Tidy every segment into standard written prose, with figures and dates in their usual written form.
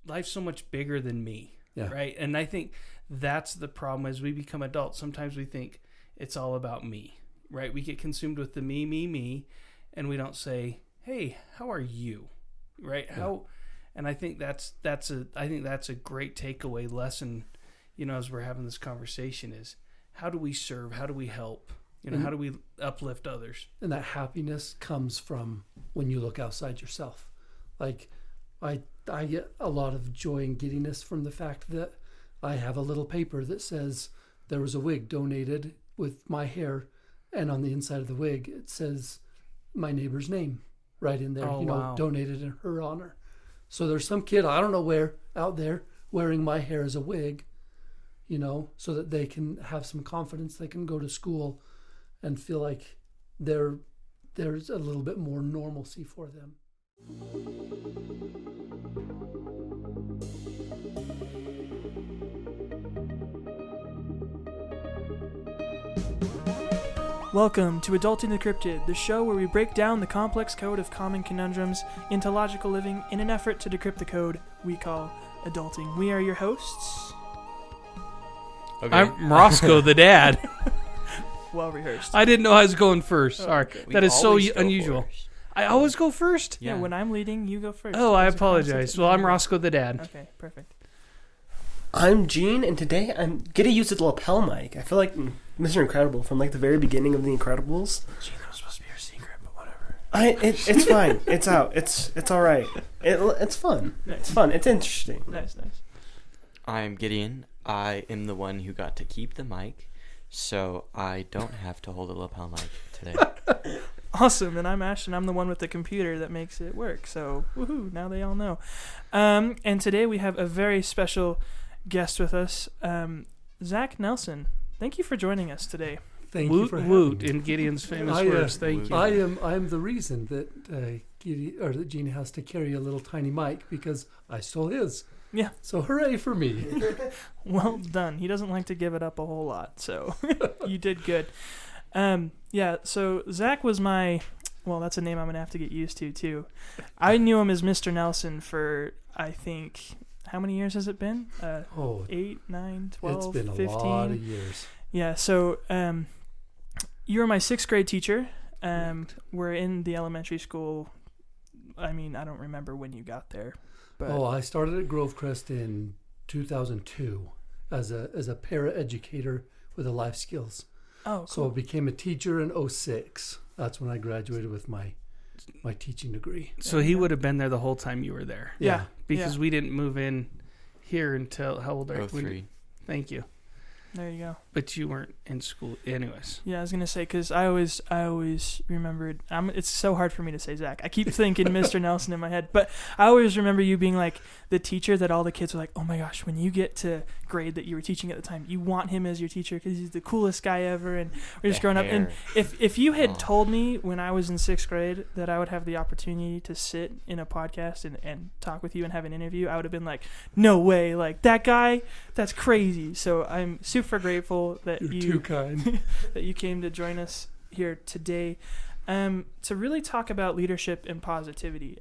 life's so much bigger than me, Yeah. right? And I think that's the problem as we become adults. Sometimes we think it's all about me, right? We get consumed with the me, and we don't say, hey, how are you, right? Yeah. And I think that's a great takeaway lesson, as we're having this conversation is how do we serve? How do we help? How do we uplift others? And that happiness comes from when you look outside yourself. Like I get a lot of joy and giddiness from the fact that I have a little paper that says there was a wig donated with my hair, and on the inside of the wig it says my neighbor's name right in there. Wow. Donated in her honor. So there's some kid I don't know where out there wearing my hair as a wig, so that they can have some confidence. They can go to school and feel like there's a little bit more normalcy for them. Welcome to Adulting Decrypted, the show where we break down the complex code of common conundrums into logical living in an effort to decrypt the code we call adulting. We are your hosts. Okay. I'm Roscoe, the dad. Well rehearsed. I didn't know I was going first. Sorry. Okay. That is so unusual. First. I always go first? Yeah, when I'm leading, you go first. Oh, I apologize. Well, I'm Roscoe, the dad. Okay, perfect. I'm Gene, and today I'm gonna use the lapel mic. I feel like Mr. Incredible from the very beginning of The Incredibles. Gene, that was supposed to be your secret, but whatever. It's fine. It's out. It's all right. It's fun. Nice. It's fun. It's interesting. Nice. I'm Gideon. I am the one who got to keep the mic, so I don't have to hold a lapel mic today. Awesome, and I'm Ashton. I'm the one with the computer that makes it work. So, woohoo! Now they all know. And today we have a very special guest with us, Zach Nelson. Thank you for joining us today. Thank you Woot for woot having me. in Gideon's famous words. Thank you. I am the reason that that Gene has to carry a little tiny mic because I stole his. Yeah. So hooray for me. Well done. He doesn't like to give it up a whole lot, so you did good. Yeah, so Zach was that's a name I'm going to have to get used to, too. I knew him as Mr. Nelson for, I think, how many years has it been? 8, 9, 12, it's been 15? a lot of years. Yeah, so you were my 6th grade teacher. We're in the elementary school. I mean, I don't remember when you got there. But I started at Grovecrest in 2002 as a para-educator with a life skills. Oh, cool. So I became a teacher in 2006. That's when I graduated with my teaching degree. So he would have been there the whole time you were there. Yeah. Because we didn't move in here until, how old are you? 03. Thank you. There you go. But you weren't in school anyways. Yeah, I was going to say, because I always remembered, it's so hard for me to say Zach. I keep thinking Mr. Nelson in my head, but I always remember you being like the teacher that all the kids were like, oh my gosh, when you get to grade that you were teaching at the time, you want him as your teacher because he's the coolest guy ever, and we're just growing up. And if you had told me when I was in 6th grade that I would have the opportunity to sit in a podcast and talk with you and have an interview, I would have been like, no way, like that guy, that's crazy. So I'm super grateful that You're too kind. that you came to join us here today to really talk about leadership and positivity.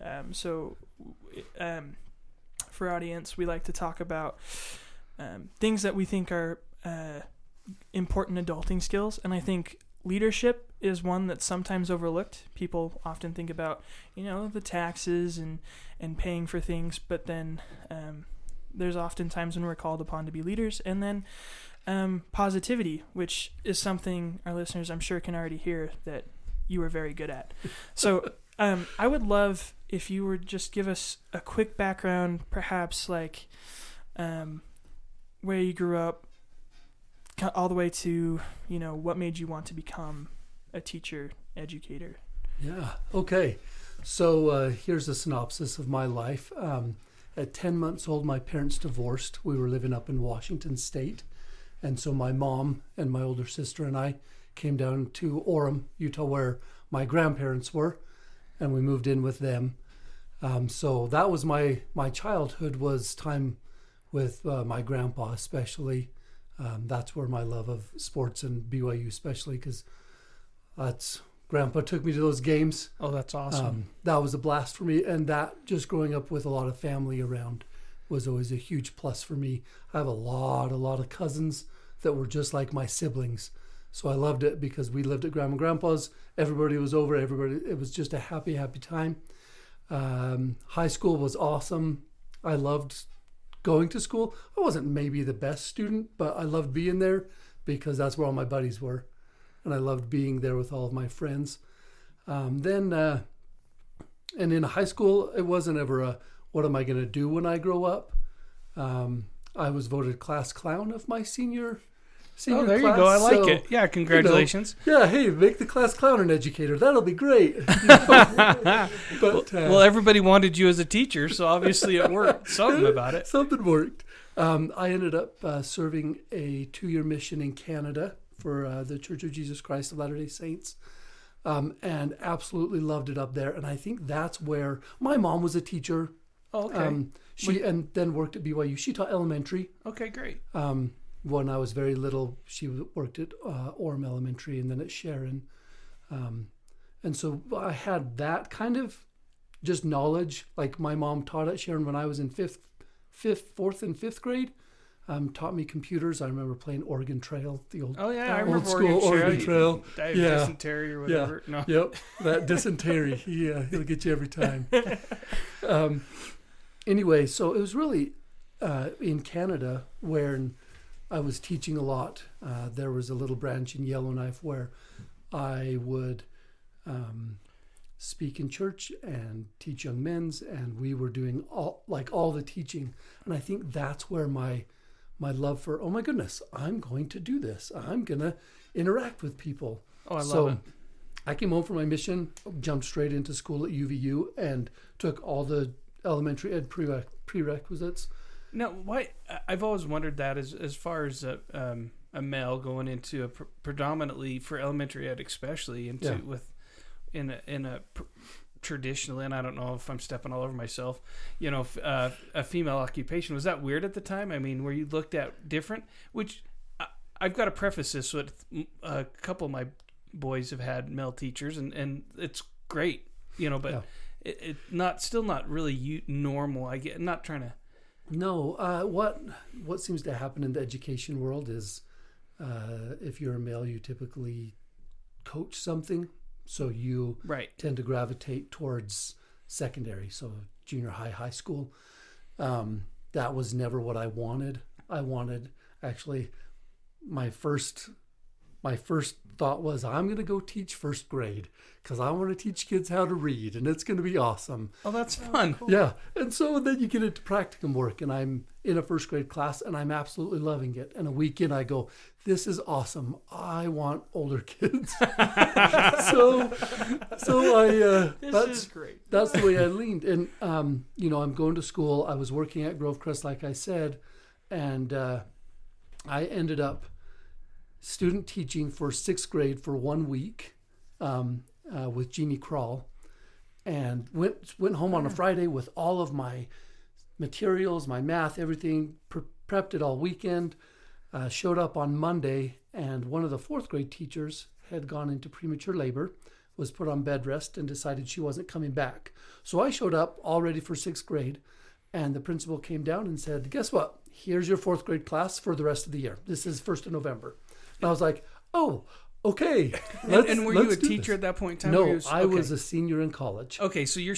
For our audience, we like to talk about things that we think are important adulting skills, and I think leadership is one that's sometimes overlooked. People often think about, the taxes and paying for things, but then there's often times when we're called upon to be leaders, and then positivity, which is something our listeners, I'm sure, can already hear that you are very good at. So I would love if you would just give us a quick background, perhaps like where you grew up, all the way to, what made you want to become a teacher, educator. Yeah. Okay. So here's a synopsis of my life. At 10 months old, my parents divorced. We were living up in Washington State. And so my mom and my older sister and I came down to Orem, Utah, where my grandparents were, and we moved in with them. So that was my childhood, was time with my grandpa especially. That's where my love of sports and BYU especially, because Grandpa took me to those games. Oh, that's awesome. That was a blast for me, and that just growing up with a lot of family around was always a huge plus for me. I have a lot of cousins that were just like my siblings. So I loved it because we lived at Grandma and Grandpa's. Everybody was over. It was just a happy time. High school was awesome. I loved going to school. I wasn't maybe the best student, but I loved being there because that's where all my buddies were. And I loved being there with all of my friends. And in high school, it wasn't ever what am I going to do when I grow up? I was voted class clown of my senior Oh, there class, you go. I like so, it. Yeah, congratulations. Yeah, hey, make the class clown an educator. That'll be great. But well, everybody wanted you as a teacher, so obviously it worked. Something about it. Something worked. I ended up serving a 2-year mission in Canada for the Church of Jesus Christ of Latter-day Saints, and absolutely loved it up there. And I think that's where my mom was a teacher. Oh, okay. And then worked at BYU. She taught elementary. Okay, great. When I was very little, she worked at Orem Elementary and then at Sharon. And so I had that kind of just knowledge. Like my mom taught at Sharon when I was in fourth and fifth grade. Taught me computers. I remember playing Oregon Trail, the old I remember old school Oregon Trail. Dysentery or whatever. No. Yep, that dysentery. He'll get you every time. Anyway, so it was really in Canada where I was teaching a lot. There was a little branch in Yellowknife where I would speak in church and teach young men's, and we were doing all the teaching. And I think that's where my love for, oh my goodness, I'm going to do this. I'm going to interact with people. Oh, I love it. I came home from my mission, jumped straight into school at UVU, and took all the elementary ed prerequisites. Now, why? I've always wondered that as far as a male going into a predominantly for elementary ed, especially traditionally, and I don't know if I'm stepping all over myself, a female occupation. Was that weird at the time? I mean, were you looked at different? Which I've got to preface this with a couple of my boys have had male teachers, and it's great, but it still not really normal. I get not trying to. No, what seems to happen in the education world is if you're a male, you typically coach something, so you tend to gravitate towards secondary, so junior high, high school. That was never what I wanted. I wanted, actually, my first thought was I'm going to go teach first grade because I want to teach kids how to read, and it's going to be awesome. Oh, that's fun. Cool. Yeah. And so then you get into practicum work, and I'm in a first grade class, and I'm absolutely loving it. And a week in, I go, this is awesome. I want older kids. so this is great. That's the way I leaned. And, I'm going to school. I was working at Grovecrest, like I said, and I ended up student teaching for 6th grade for 1 week with Jeannie Krall, and went home on a Friday with all of my materials, my math, everything, prepped it all weekend, showed up on Monday, and one of the 4th grade teachers had gone into premature labor, was put on bed rest, and decided she wasn't coming back. So I showed up all ready for 6th grade, and the principal came down and said, guess what? Here's your 4th grade class for the rest of the year. This is 1st of November. And I was like, oh, okay. And were you a teacher at that point in time? No, I was a senior in college. Okay, so you're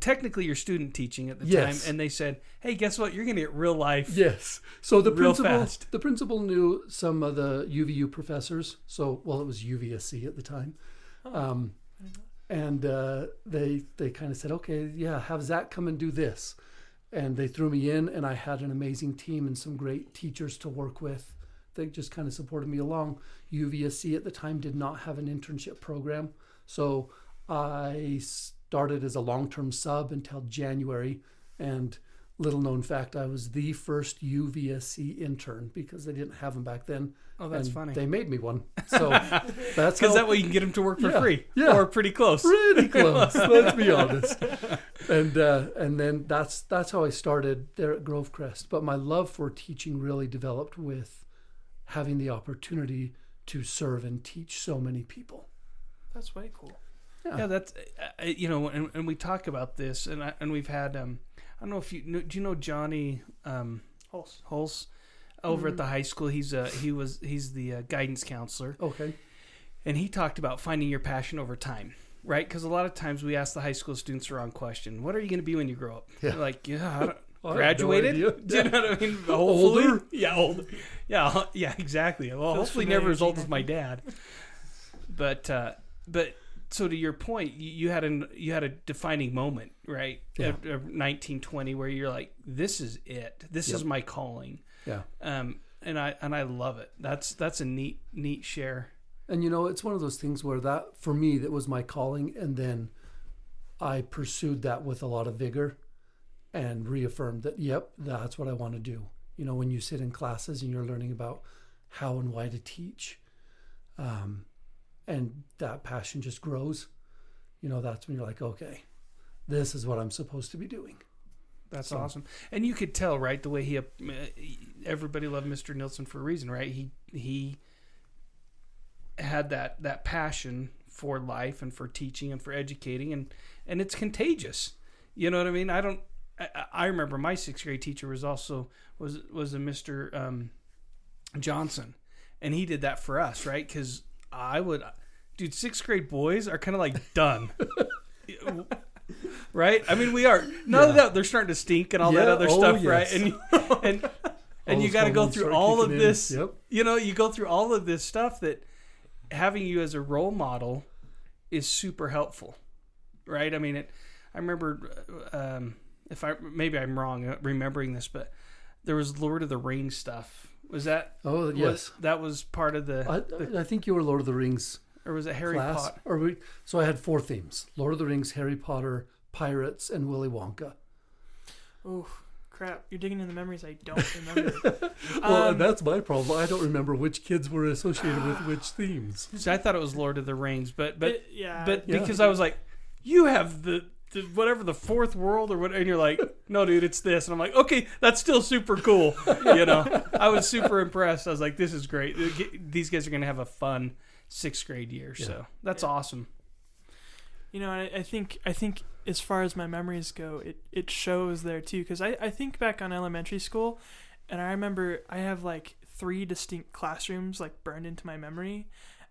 technically you're student teaching at the time, and they said, hey, guess what? You're going to get real life. Yes. So the fast. The principal knew some of the UVU professors. So, it was UVSC at the time. And they kind of said, okay, yeah, have Zach come and do this. And they threw me in, and I had an amazing team and some great teachers to work with. They just kind of supported me along. UVSC at the time did not have an internship program. So I started as a long-term sub until January. And little known fact, I was the first UVSC intern because they didn't have them back then. Oh, that's funny. They made me one. So that's because that way you can get them to work for free. Yeah. Or pretty close. Pretty close. Let's be honest. And then that's how I started there at Grovecrest. But my love for teaching really developed with having the opportunity to serve and teach so many people. That's way cool. Yeah, that's and we talk about this, and we've had don't know if you know, do you know Johnny Hulse. Hulse over at the high school? He's the guidance counselor. Okay. And he talked about finding your passion over time, right? Because a lot of times we ask the high school students the wrong question. What are you going to be when you grow up? Yeah. They're like, yeah, I don't, I have graduated? no idea. Do you know what I mean? Hopefully. Older? Yeah, older. Yeah, exactly. Well, Feels hopefully familiar, never as old Gina. as my dad. But so to your point, you had a defining moment, right? Yeah. At 1920, where you're like, this is it. This is my calling. Yeah. And I love it. That's a neat share. And it's one of those things where that, for me, that was my calling. And then I pursued that with a lot of vigor and reaffirmed that, yep, that's what I want to do. When you sit in classes and you're learning about how and why to teach, and that passion just grows, that's when you're like, okay, this is what I'm supposed to be doing. That's awesome. And you could tell, right, the way everybody loved Mr. Nilsson for a reason, right? He had that passion for life and for teaching and for educating, and it's contagious. You know what I mean? I remember my 6th grade teacher was a Mr. Johnson, and he did that for us, right? Because dude, 6th grade boys are kind of like done. Right? I mean, we are. None of that, they're starting to stink and all that other stuff, yes. right? And you got to go through all of this. Yep. You go through all of this stuff that having you as a role model is super helpful, right? I mean, I remember, maybe I'm wrong remembering this, but there was Lord of the Rings stuff. Was that? Oh, yes. That was part of I think you were Lord of the Rings. Or was it Harry class. Potter? So I had 4 themes: Lord of the Rings, Harry Potter, Pirates, and Willy Wonka. Oh, crap. You're digging in the memories I don't remember. Well, that's my problem. I don't remember which kids were associated with which themes. So I thought it was Lord of the Rings, but yeah. because I was like, you have the whatever, the fourth world or what, and you're like, no, dude, it's this. And I'm like, okay, that's still super cool. I was super impressed. I was like, this is great. These guys are going to have a fun 6th grade year. Yeah. So that's awesome. I think as far as my memories go, it shows there too. Because I think back on elementary school, and I remember I have like 3 distinct classrooms like burned into my memory,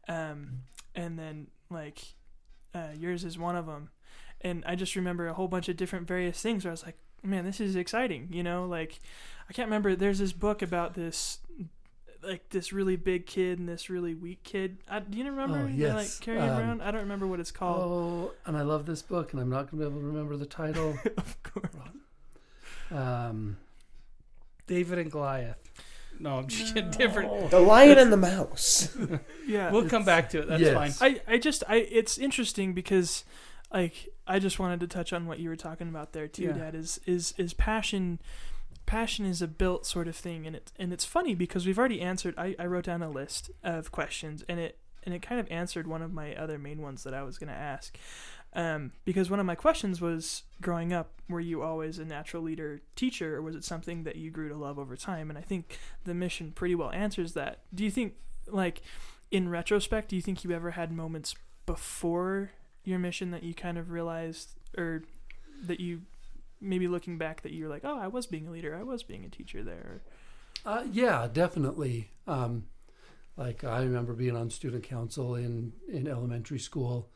and then like yours is one of them. And I just remember a whole bunch of different various things where I was like, man, this is exciting. Like I can't remember. There's this book about this really big kid and this really weak kid. Do you remember? Oh, yes. Like carrying around. I don't remember what it's called. Oh, and I love this book, and I'm not going to be able to remember the title. Of course. David and Goliath. No, I'm just kidding. Different. The Lion and the Mouse. Yeah. We'll come back to it. That's yes. fine. It's interesting because like I just wanted to touch on what you were talking about there too, Yeah. Dad, is passion is a built sort of thing, and it's funny because we've already answered. I wrote down a list of questions, and it kind of answered one of my other main ones that I was going to ask, because one of my questions was, growing up, were you always a natural leader teacher, or was it something that you grew to love over time? And I think the mission pretty well answers that. Do you think, like, in retrospect, do you think you ever had moments before your mission that you kind of realized, or that you maybe looking back that you're like, oh, I was being a leader, I was being a teacher there? Yeah, definitely. Like I remember being on student council in elementary school.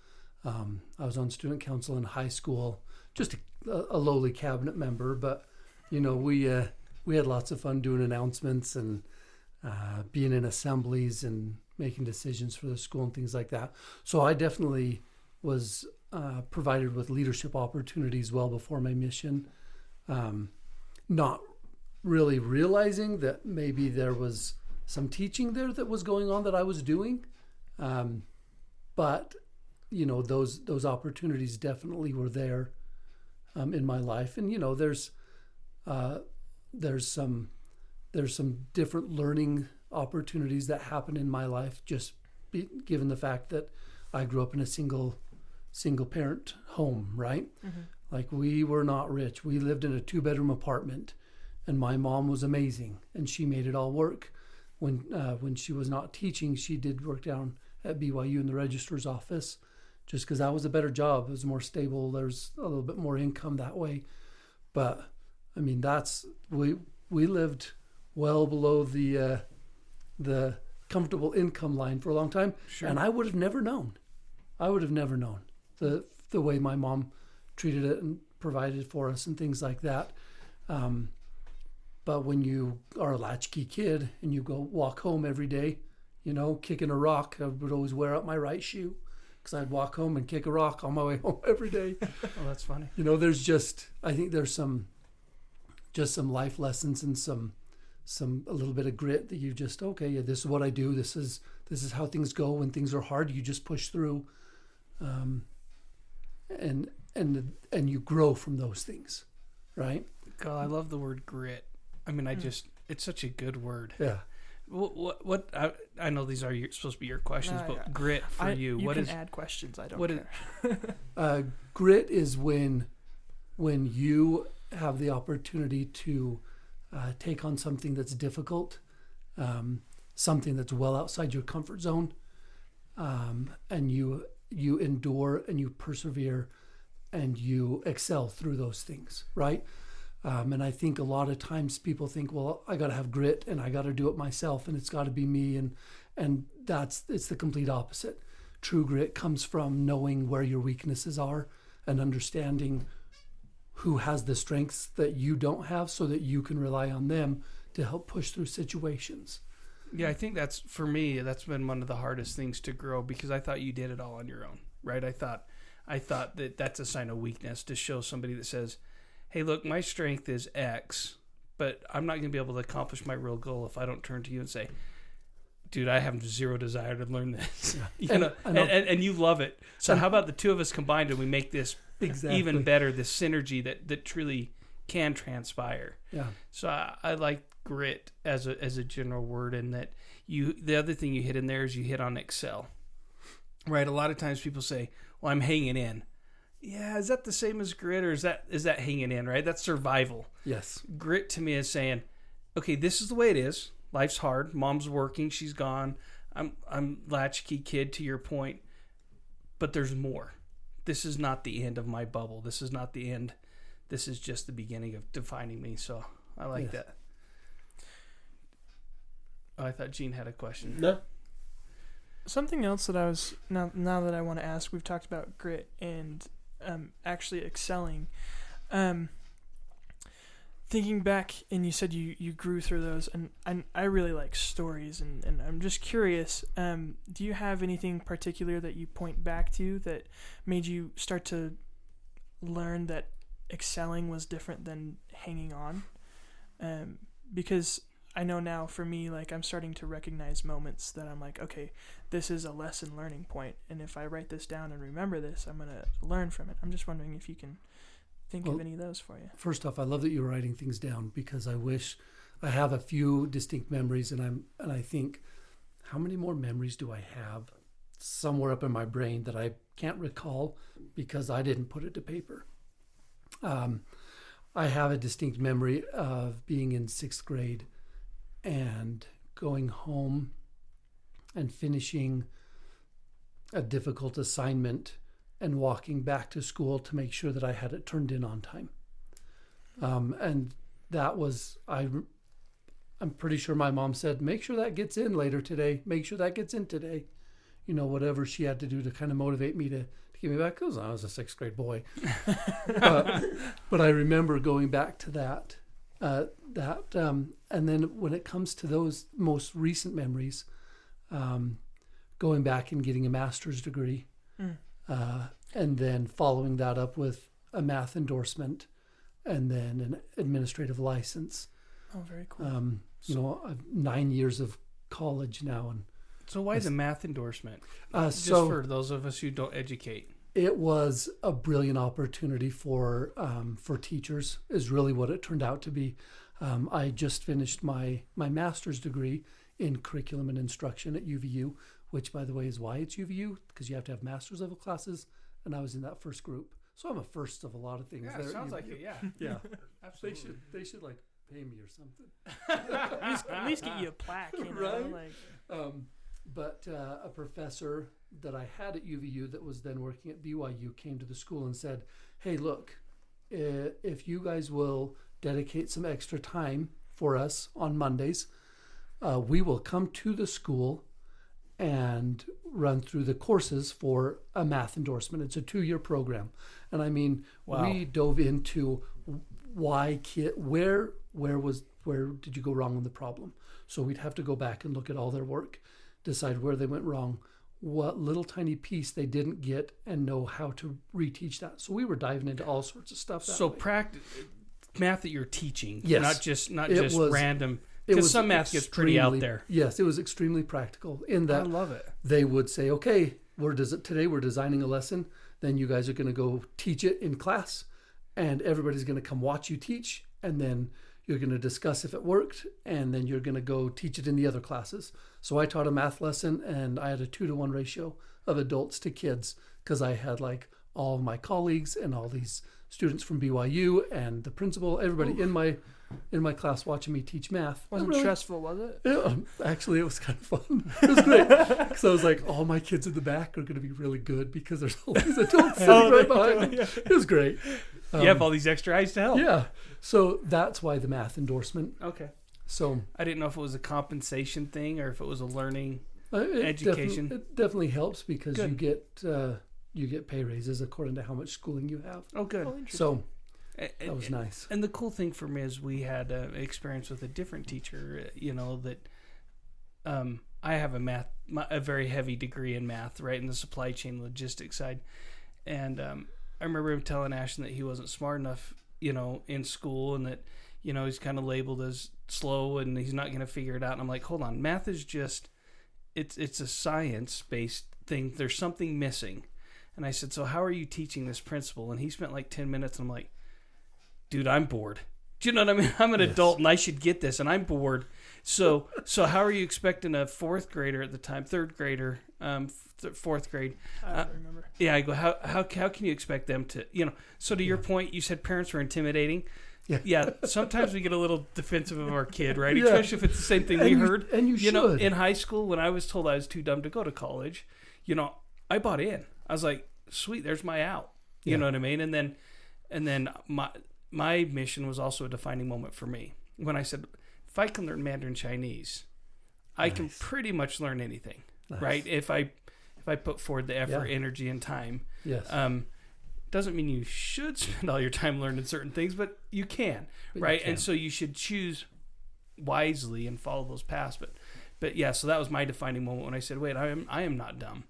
I was on student council in high school, just a lowly cabinet member, but we had lots of fun doing announcements and being in assemblies and making decisions for the school and things like that. So I definitely was provided with leadership opportunities well before my mission, not really realizing that maybe there was some teaching there that was going on that I was doing, but those opportunities definitely were there in my life. And there's some different learning opportunities that happen in my life, just given the fact that I grew up in a single parent home, right? Mm-hmm. Like, we were not rich. We lived in a 2-bedroom apartment, and my mom was amazing, and she made it all work. When she was not teaching, she did work down at BYU in the registrar's office, just because that was a better job. It was more stable. There's a little bit more income that way. But I mean, we lived well below the comfortable income line for a long time, Sure. and I would have never known. The way my mom treated it and provided for us and things like that. But when you are a latchkey kid and you go walk home every day, kicking a rock, I would always wear out my right shoe because I'd walk home and kick a rock on my way home every day. Oh, that's funny. I think there's some life lessons and a little bit of grit that you just, okay, yeah, this is what I do. This is how things go. When things are hard, you just push through. And you grow from those things, right? God, I love the word grit. I mean, it's such a good word. Yeah. What I know these are supposed to be your questions, No, but yeah. grit for you. You What can is add questions. I don't what care. Grit is when you have the opportunity to take on something that's difficult, something that's well outside your comfort zone, and you endure and you persevere and you excel through those things, right? And I think a lot of times people think, well, I got to have grit and I got to do it myself and it's got to be me, and it's the complete opposite. True grit comes from knowing where your weaknesses are and understanding who has the strengths that you don't have so that you can rely on them to help push through situations. Yeah, I think that's, for me, that's been one of the hardest things to grow, because I thought you did it all on your own, right? I thought that that's a sign of weakness, to show somebody that says, hey, look, my strength is X, but I'm not going to be able to accomplish my real goal if I don't turn to you and say, dude, I have zero desire to learn this. Yeah. And you love it. So how about the two of us combined and we make this even better, this synergy that truly can transpire. Yeah. So I like grit as a general word, and that the other thing you hit in there is you hit on excel. Right? A lot of times people say, well, I'm hanging in. Yeah, is that the same as grit, or is that hanging in, right? That's survival. Yes. Grit to me is saying, okay, this is the way it is. Life's hard. Mom's working. She's gone. I'm latchkey kid, to your point. But there's more. This is not the end of my bubble. This is not the end. This is just the beginning of defining me. So I like that. Oh, I thought Gene had a question. No. Something else that I was now that I want to ask, we've talked about grit and actually excelling. Thinking back, and you said you grew through those, and I really like stories, and I'm just curious, do you have anything particular that you point back to that made you start to learn that excelling was different than hanging on? Because I know now for me, like, I'm starting to recognize moments that I'm like, okay, this is a lesson learning point, and if I write this down and remember this, I'm going to learn from it. I'm just wondering if you can think of any of those for you. First off, I love that you're writing things down, because I wish I have a few distinct memories, and I think, how many more memories do I have somewhere up in my brain that I can't recall because I didn't put it to paper? I have a distinct memory of being in 6th grade and going home and finishing a difficult assignment and walking back to school to make sure that I had it turned in on time. And that was, I'm pretty sure my mom said, make sure that gets in later today. Make sure that gets in today. Whatever she had to do to kind of motivate me to get me back, because I was a 6th grade boy. But I remember going back to that. And then when it comes to those most recent memories, going back and getting a master's degree, and then following that up with a math endorsement, and then an administrative license. Oh, very cool. I've 9 years of college now, and So why the math endorsement? Just so for those of us who don't educate. It was a brilliant opportunity for teachers, is really what it turned out to be. I just finished my master's degree in curriculum and instruction at UVU, which, by the way, is why it's UVU, because you have to have master's level classes, and I was in that first group. So I'm a first of a lot of things. Yeah, there sounds at like UVU. it, yeah. Yeah. Absolutely. They should like pay me or something. At least get you a plaque, Right? Like, But a professor that I had at UVU that was then working at BYU came to the school and said, hey, look, if you guys will dedicate some extra time for us on Mondays. We will come to the school and run through the courses for a math endorsement. It's a 2-year program. And I mean, Wow. we dove into where did you go wrong with the problem? So we'd have to go back and look at all their work, decide where they went wrong, what little tiny piece they didn't get, and know how to reteach that. So we were diving into all sorts of stuff. So math that you're teaching, Yes. not just It was- random. It Because was some math gets pretty out extremely- there. Yes, it was extremely practical in I that love it. they would say, okay, today we're designing a lesson. Then you guys are going to go teach it in class, and everybody's going to come watch you teach. And then you're going to discuss if it worked, and then you're going to go teach it in the other classes. So I taught a math lesson, and I had a 2-to-1 ratio of adults to kids, because I had like all of my colleagues and all these students from BYU and the principal, everybody in my class watching me teach math. Wasn't Really- stressful, was it? Yeah, actually, it was kind of fun. It was great. So I was like, all my kids in the back are going to be really good because there's all these adults sitting right behind me. It was great. You have all these extra eyes to help. Yeah. So that's why the math endorsement. Okay. So I didn't know if it was a compensation thing or if it was a learning. it Education. it definitely helps because Good. you get pay raises according to how much schooling you have. Oh, good. Oh, interesting. So And- that was nice. And the cool thing for me is we had an experience with a different teacher, that I have a very heavy degree in math, right, in the supply chain logistics side. And I remember him telling Ashton that he wasn't smart enough, in school, and that, he's kind of labeled as slow and he's not going to figure it out. And I'm like, hold on, math is just, it's a science-based thing. There's something missing. And I said, so how are you teaching this principle? And he spent like 10 minutes, and I'm like, dude, I'm bored. Do you know what I mean? I'm an adult and I should get this, and I'm bored. So how are you expecting a third grader, fourth grade? I don't remember. Yeah, I go, how can you expect them to, so to your point, you said parents were intimidating. Yeah, sometimes we get a little defensive of our kid, right? Yeah. Especially if it's the same thing we heard. And you should. In high school, when I was told I was too dumb to go to college, I bought in. I was like, sweet, there's my out. You know what I mean? And then my mission was also a defining moment for me. When I said, if I can learn Mandarin Chinese, I can pretty much learn anything, right? If I put forward the effort, energy, and time. Yes. Doesn't mean you should spend all your time learning certain things, but you can, right? And so you should choose wisely and follow those paths. But yeah, so that was my defining moment when I said, wait, I am not dumb.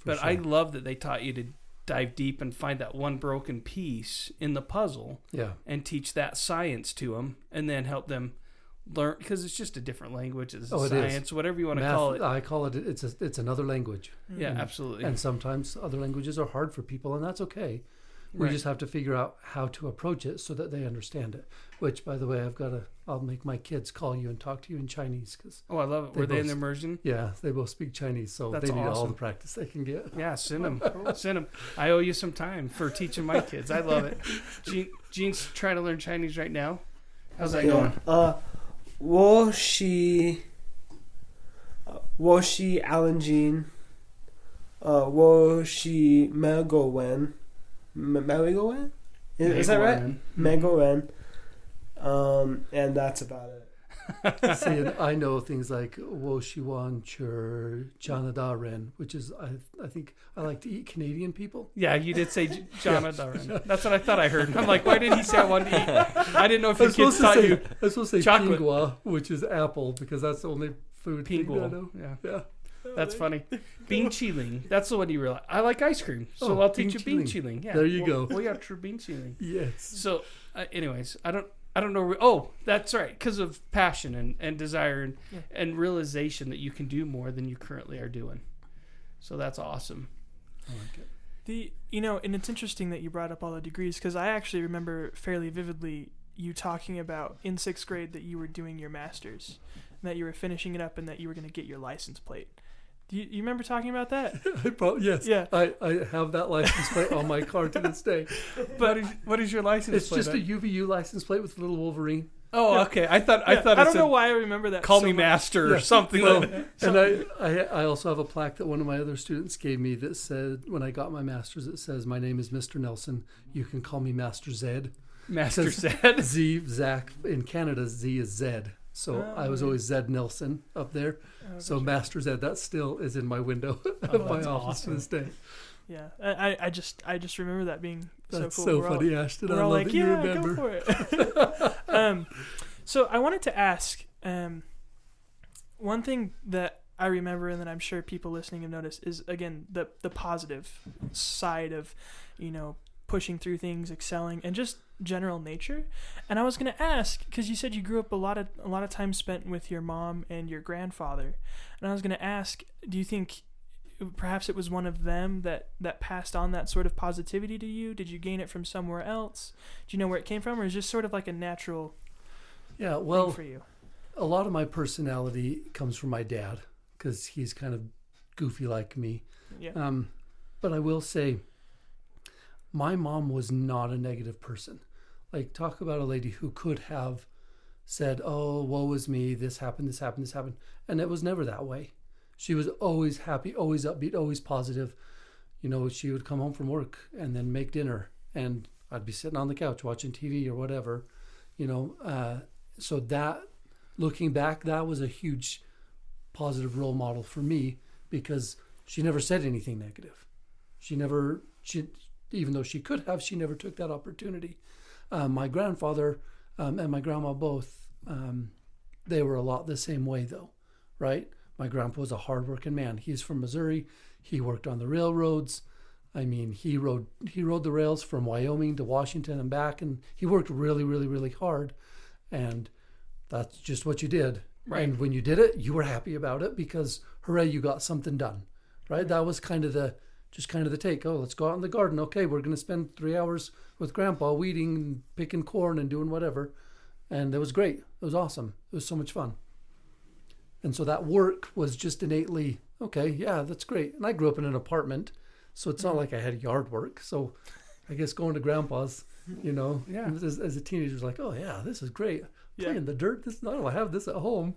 But sure. I love that they taught you to dive deep and find that one broken piece in the puzzle, and teach that science to them, and then help them learn, because it's just a different language. It's science, whatever you want to call it. I call it. It's another language. Yeah, absolutely. And sometimes other languages are hard for people, and that's okay. We just have to figure out how to approach it so that they understand it. Which, by the way, I'll make my kids call you and talk to you in Chinese. I love it. Were they in the immersion? Yeah, they both speak Chinese, so That's they need all awesome. the practice they can get. Yeah, send them. Send them. I owe you some time for teaching my kids. I love it. Gene's trying to learn Chinese right now. How's that going? 我是 Alan Jean. 我是 Magowan. Magowan? Is that right? Magowan. And that's about it. See, and I know things like Wo Shiwan Chur Janada Ren, which is I think I like to eat Canadian people. Yeah, you did say Jana Daran. That's what I thought I heard. I'm like, why did he say I wanted to eat? I didn't know if your kids taught you. I was supposed to say chocolate. pingua, which is apple, because that's the only food thing that I know. Pingua. Yeah. That's funny. Bean chiling. That's the one you realize. I like ice cream, so I'll teach you bean chiling. Yeah. There you go. Well, yeah, true bean chiling. Yes. So, anyways, I don't know. Oh, that's right. Because of passion and desire and realization that you can do more than you currently are doing. So that's awesome. I like it. And it's interesting that you brought up all the degrees, because I actually remember fairly vividly you talking about in 6th grade that you were doing your master's, and that you were finishing it up, and that you were going to get your license plate. Do you remember talking about that? Yes. Yeah. I have that license plate on my car to this day. But what is your license It's plate? just a UVU license plate with a little Wolverine. Oh, okay. I thought I it don't said, know why I remember that. call so me much. master or something No, like that. and I also have a plaque that one of my other students gave me that said, when I got my master's, it says, "My name is Mr. Nelson. You can call me Master Zed." Master Says said. Z, Zach. In Canada, Z is Z. So I was always Zed Nelson up there. So gotcha. Master Zed, that still is in my window of my that's office to awesome. this day. Yeah, I just remember that being That's so so, cool. We're all- funny, Ashton. I We're all love like, that you yeah, remember. go for it. So I wanted to ask, one thing that I remember, and that I'm sure people listening have noticed, is again the positive side of, pushing through things, excelling, and just general nature. And I was gonna ask, because you said you grew up a lot of time spent with your mom and your grandfather, and I was gonna ask, do you think perhaps it was one of them that passed on that sort of positivity to you? Did you gain it from somewhere else? Do you know where it came from, or is it just sort of like a natural Yeah, thing well, for you? a lot of my personality comes from my dad because he's kind of goofy like me. Yeah. But I will say, my mom was not a negative person. Like, talk about a lady who could have said, "Oh, woe is me, this happened, this happened, this happened." And it was never that way. She was always happy, always upbeat, always positive. She would come home from work and then make dinner, and I'd be sitting on the couch watching TV or whatever. So that, looking back, that was a huge positive role model for me because she never said anything negative. Even though she could have, she never took that opportunity. My grandfather and my grandma both, they were a lot the same way though, right? My grandpa was a hardworking man. He's from Missouri. He worked on the railroads. I mean, he rode the rails from Wyoming to Washington and back, and he worked really, really, really hard. And that's just what you did. Right. And when you did it, you were happy about it because, hooray, you got something done, right? That was kind of the take. Oh, let's go out in the garden. Okay, we're going to spend 3 hours with Grandpa weeding and picking corn and doing whatever. And it was great. It was awesome. It was so much fun. And so that work was just innately, okay, yeah, that's great. And I grew up in an apartment, so it's not like I had yard work. So I guess going to Grandpa's, Yeah. as a teenager, was like, oh, yeah, this is great. Yeah. Play in the dirt. I have this at home.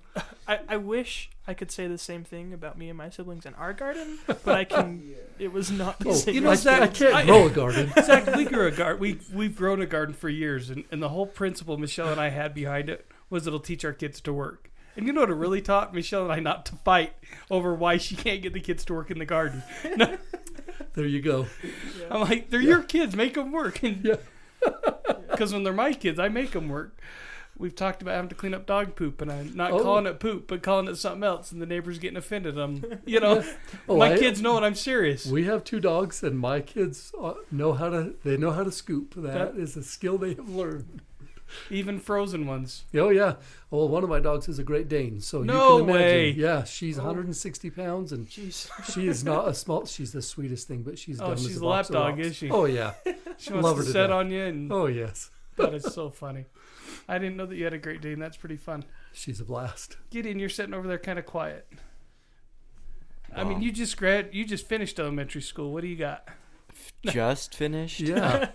I wish I could say the same thing about me and my siblings in our garden, but I can. It was not the same. I can't grow a garden. Zach, we grew a garden. We've grown a garden for years, and the whole principle Michelle and I had behind it was it'll teach our kids to work. And you know what it really taught Michelle and I? Not to fight over why she can't get the kids to work in the garden. No, There you go. Yeah. I'm like, they're your kids, make them work. Yeah. Because when they're my kids, I make them work. We've talked about having to clean up dog poop, and I'm not Oh. calling it poop, but calling it something else, and the neighbors getting offended. Oh, My kids know I'm serious. We have 2 dogs, and my kids know how to scoop. That is a skill they have learned. Even frozen ones. Oh yeah. Well, one of my dogs is a Great Dane, so No you can imagine. way. Yeah, she's 160 pounds, and Jeez. she is not a small. She's the sweetest thing, but she's dumb as she's a a lap box of dog, rocks. is she? Oh yeah. She wants Love to her to set death. on you, and Oh yes. that is so funny. I didn't know that you had a Great Dane. That's pretty fun. She's a blast. Gideon, you're sitting over there kind of quiet. I Wow. mean, you just finished elementary school. What do you got? Just finished. Yeah.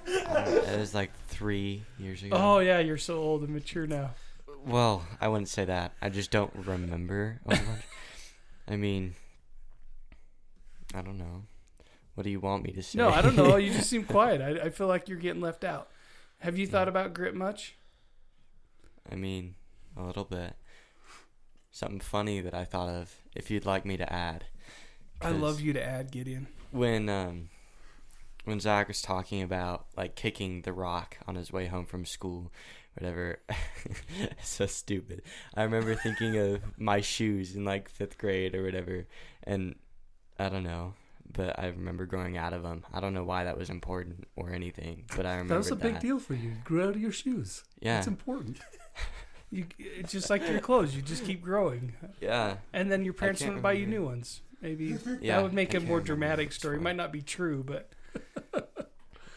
It was like 3 years ago. Oh yeah, you're so old and mature now. Well, I wouldn't say that. I just don't remember a bunch. I mean, I don't know. What do you want me to say? No, I don't know. You just seem quiet. I feel like you're getting left out. Have you thought about grit much? I mean, a little bit. Something funny that I thought of, if you'd like me to add. I love you to add, Gideon. When Zach was talking about like kicking the rock on his way home from school, whatever, it's so stupid. I remember thinking of my shoes in like 5th grade or whatever, and I don't know, but I remember growing out of them. I don't know why that was important or anything, but I remember That was a big deal for you. You grew out of your shoes. Yeah, That's important. It's just like your clothes. You just keep growing. yeah, And then your parents can't wouldn't buy you remember. new ones. Maybe yeah. that would make I a can't more remember. dramatic It's story. It fine. might not be true, but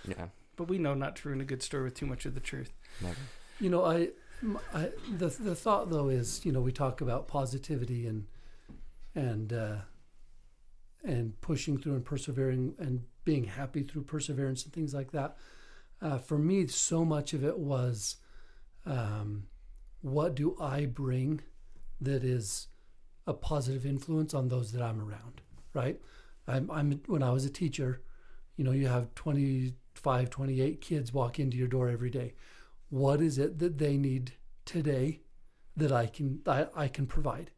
Yeah, we know not true in a good story with too much of the truth. never. The thought though is, we talk about positivity and pushing through and persevering and being happy through perseverance and things like that. For me, so much of it was, what do I bring that is a positive influence on those that I'm around, right? When I was a teacher, you have 20 25, 28 kids walk into your door every day. What is it that they need today that I can provide?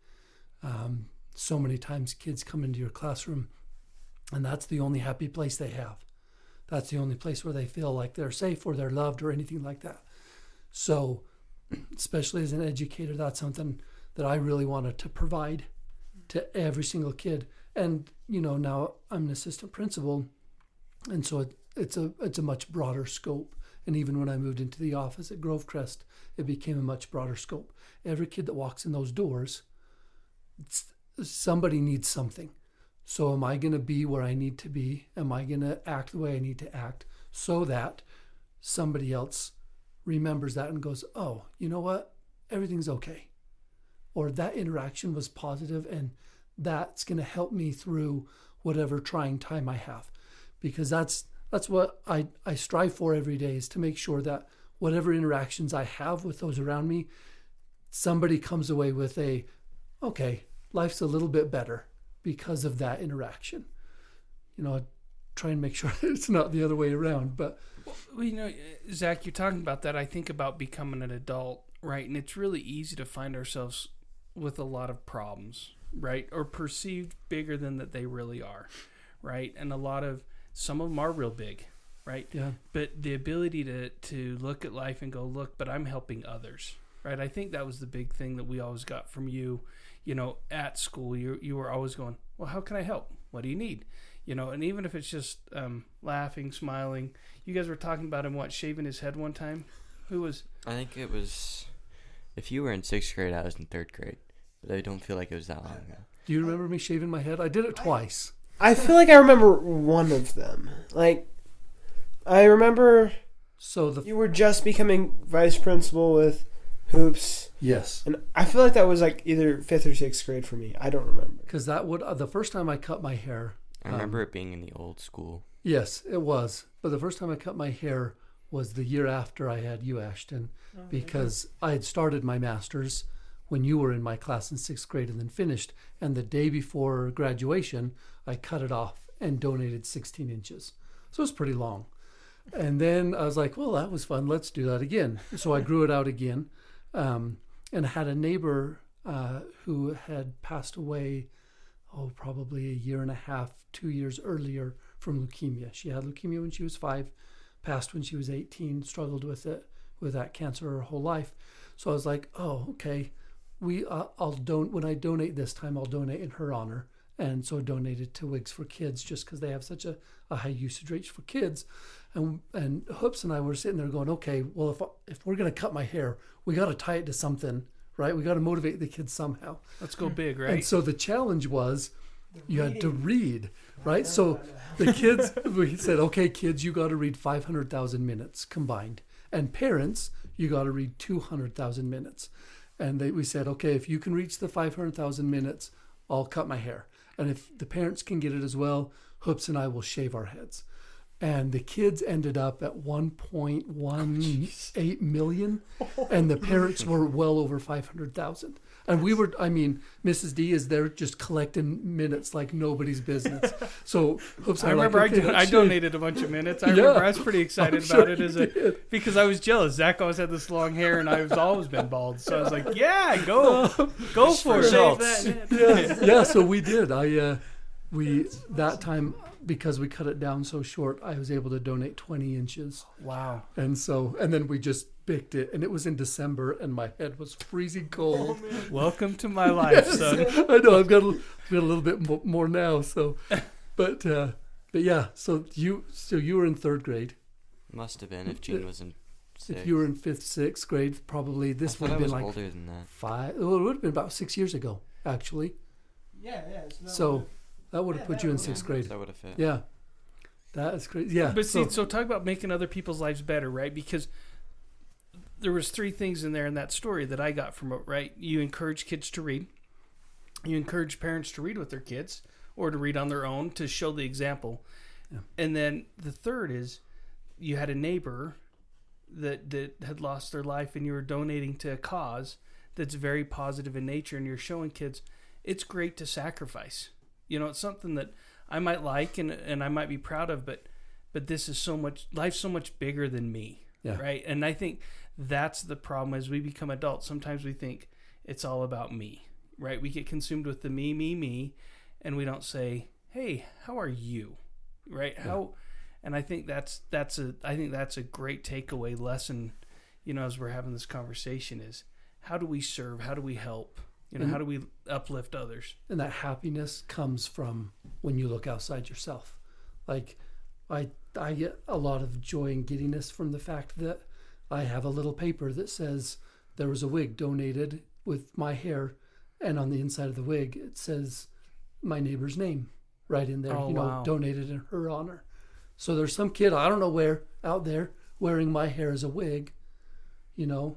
So many times kids come into your classroom and that's the only happy place they have. That's the only place where they feel like they're safe or they're loved or anything like that. So, especially as an educator, that's something that I really wanted to provide to every single kid. And, now I'm an assistant principal, and so it's a much broader scope. And even when I moved into the office at Grovecrest, it became a much broader scope. Every kid that walks in those doors, somebody needs something. So am I going to be where I need to be? Am I going to act the way I need to act so that somebody else remembers that and goes, oh, you know what? Everything's okay. Or that interaction was positive and that's going to help me through whatever trying time I have. Because that's what I strive for every day, is to make sure that whatever interactions I have with those around me, somebody comes away with okay, life's a little bit better because of that interaction. I try and make sure it's not the other way around. But well, Zach, you're talking about that. I think about becoming an adult, right? And it's really easy to find ourselves with a lot of problems, right? Or perceived bigger than that they really are, right? And some of them are real big, right? Yeah. But the ability to look at life and go, look, but I'm helping others, right? I think that was the big thing that we always got from you, at school. You were always going, well, how can I help? What do you need? And even if it's just laughing, smiling. You guys were talking about him, shaving his head one time? Who was? I think it was, if you were in 6th grade, I was in 3rd grade. But I don't feel like it was that long ago. do you remember me shaving my head? I did it twice. I feel like I remember one of them. Like, I remember you were just becoming vice principal with Hoops. Yes. And I feel like that was like either 5th or 6th grade for me. I don't remember. Because the first time I cut my hair. I remember it being in the old school. Yes, it was. But the first time I cut my hair was the year after I had you, Ashton, because I had started my master's when you were in my class in 6th grade and then finished. And the day before graduation, I cut it off and donated 16 inches. So it was pretty long. And then I was like, well, that was fun. Let's do that again. So I grew it out again. And had a neighbor who had passed away, probably a year and a half, 2 years earlier from leukemia. She had leukemia when she was 5, passed when she was 18, struggled with that cancer her whole life. So I was like, oh, okay. When I donate this time, I'll donate in her honor. And so I donated to Wigs for Kids just because they have such a high usage rate for kids. And Hoops and I were sitting there going, okay, well, if we're going to cut my hair, we got to tie it to something, right? We got to motivate the kids somehow. Let's go big, right? And so the challenge was you had to read, right? So the kids, we said, okay, kids, you got to read 500,000 minutes combined. And parents, you got to read 200,000 minutes. And we said, okay, if you can reach the 500,000 minutes, I'll cut my hair. And if the parents can get it as well, Hoops and I will shave our heads. And the kids ended up at 1.18 million, and the parents were well over 500,000. And we were, Mrs. D is there just collecting minutes like nobody's business. So Hoops I remember I donated a bunch of minutes. I remember I was pretty excited about it because I was jealous. Zach always had this long hair, and I've always been bald. So I was like, yeah, go for it. Yeah, so we did. That time, because we cut it down so short, I was able to donate 20 inches. Wow. And then we just picked it, and it was in December, and my head was freezing cold. Oh, welcome to my life, son. I know, I've got a little bit more now. So, but yeah. So you were in 3rd grade. Must have been if Gene was in 6th. If you were in 5th, 6th grade, probably this would have been like older than that. 5. Well, it would have been about 6 years ago, actually. Yeah. So that would have put you in 6th grade. That would have fit. Yeah. That is crazy. Yeah. But so talk about making other people's lives better, right? Because there was 3 things in there in that story that I got from it, right? You encourage kids to read. You encourage parents to read with their kids or to read on their own to show the example. Yeah. And then the third is you had a neighbor that had lost their life and you were donating to a cause that's very positive in nature, and you're showing kids it's great to sacrifice. It's something that I might like and I might be proud of, but but this is life's so much bigger than me. Yeah. Right. And I think that's the problem as we become adults. Sometimes we think it's all about me, right? We get consumed with the me, and we don't say, hey, how are you? Right. Yeah. And I think that's a great takeaway lesson, as we're having this conversation is how do we serve? How do we help? How do we uplift others? And that happiness comes from when you look outside yourself. Like I get a lot of joy and giddiness from the fact that I have a little paper that says there was a wig donated with my hair, and on the inside of the wig it says my neighbor's name right in there. Wow. Donated in her honor. So there's some kid I don't know where out there wearing my hair as a wig,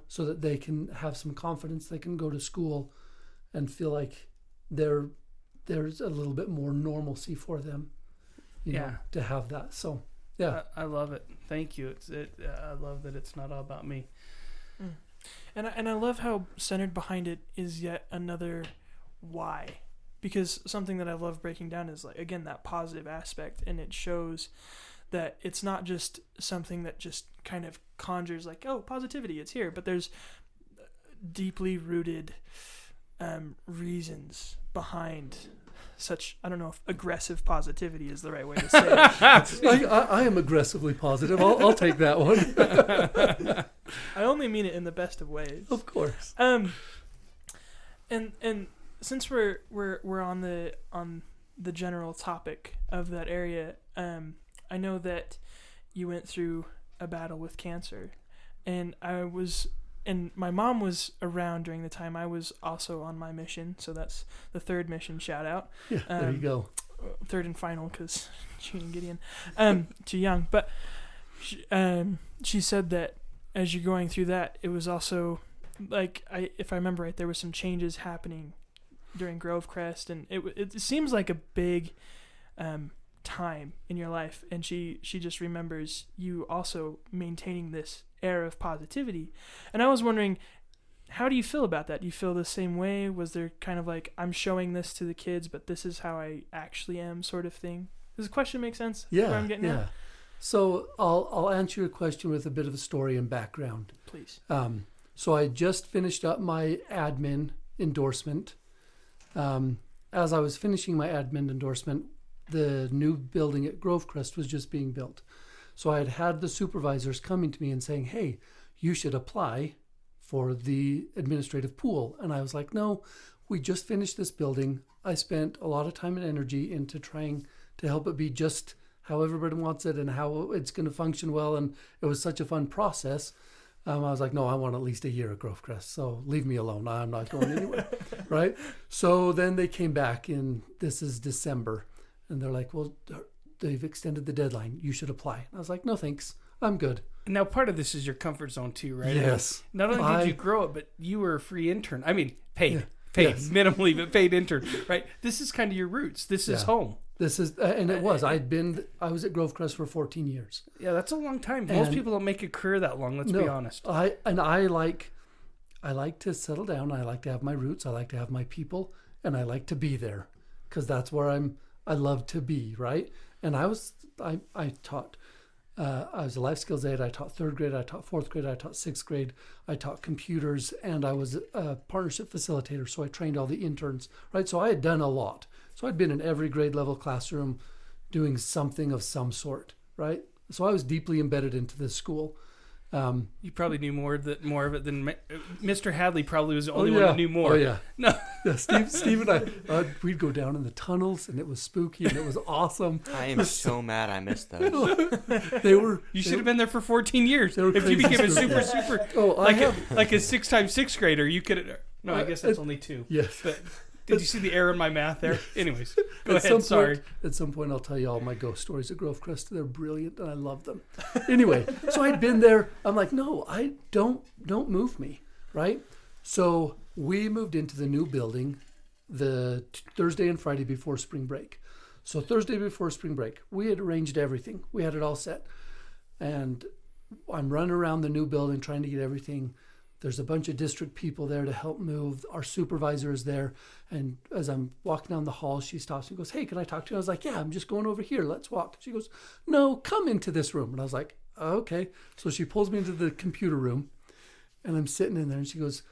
so that they can have some confidence. They can go to school and feel like there's a little bit more normalcy for them, to have that. So, yeah. I love it. Thank you. I love that it's not all about me. And I love how centered behind it is yet another why. Because something that I love breaking down is, like, again, that positive aspect. And it shows that it's not just something that just kind of conjures like, oh, positivity, it's here. But there's deeply rooted reasons behind such, I don't know if aggressive positivity is the right way to say it. I am aggressively positive. I'll take that one. I only mean it in the best of ways. Of course. And since we're on the general topic of that area, I know that you went through a battle with cancer, and my mom was around during the time I was also on my mission. So that's the third mission shout out. Yeah, there you go. Third and final, because she and Gideon, too young. But she said that as you're going through that, it was also like, if I remember right, there was some changes happening during Grovecrest, and it seems like a big time in your life. And she just remembers you also maintaining this air of positivity. And I was wondering, how do you feel about that? Do you feel the same way? Was there kind of like, I'm showing this to the kids, but this is how I actually am, sort of thing? Does the question make sense? Yeah, where I'm getting at? So I'll answer your question with a bit of a story and background. Please. So I just finished up my admin endorsement. As I was finishing my admin endorsement, the new building at Grovecrest was just being built. So I had the supervisors coming to me and saying, hey, you should apply for the administrative pool. And I was like, no, we just finished this building. I spent a lot of time and energy into trying to help it be just how everybody wants it and how it's going to function well. And it was such a fun process. I was like, no, I want at least a year at Grovecrest, so leave me alone. I'm not going anywhere, right? So then they came back this is December, and they're like, well, they've extended the deadline. You should apply. And I was like, no, thanks. I'm good. Now, part of this is your comfort zone too, right? Yes. Not only did you grow it, but you were a free intern. I mean, paid, Yes. minimally, but paid intern, right? This is kind of your roots. This is home. This is, and it was. I was at Grovecrest for 14 years. Yeah, that's a long time. Most people don't make a career that long. Let's be honest. I like to settle down. I like to have my roots. I like to have my people, and I like to be there because that's where I love to be, right? And I taught. I was a life skills aide. I taught third grade. I taught fourth grade. I taught sixth grade. I taught computers, and I was a partnership facilitator. So I trained all the interns, right? So I had done a lot. So I'd been in every grade level classroom doing something of some sort, right? So I was deeply embedded into this school. You probably knew more of it than Mr. Hadley probably was the only one who knew more. Oh, yeah. No. Yeah, Steve and I, we'd go down in the tunnels, and it was spooky, and it was awesome. I am so mad I missed those. You should have been there for 14 years. If you became a super, like a 6x sixth grader, you could. No, I guess that's only 2. Yes. But did you see the error in my math there? Anyways, go ahead. Sorry. At some point, I'll tell you all my ghost stories at Grovecrest. They're brilliant, and I love them. Anyway, so I'd been there. I'm like, no, I don't move me, right? So we moved into the new building the Thursday and Friday before spring break. So Thursday before spring break, we had arranged everything. We had it all set. And I'm running around the new building trying to get everything There's a bunch of district people there to help move. Our supervisor is there. And as I'm walking down the hall, she stops and goes, hey, can I talk to you? I was like, yeah, I'm just going over here. Let's walk. She goes, no, come into this room. And I was like, okay. So she pulls me into the computer room, and I'm sitting in there, and she goes,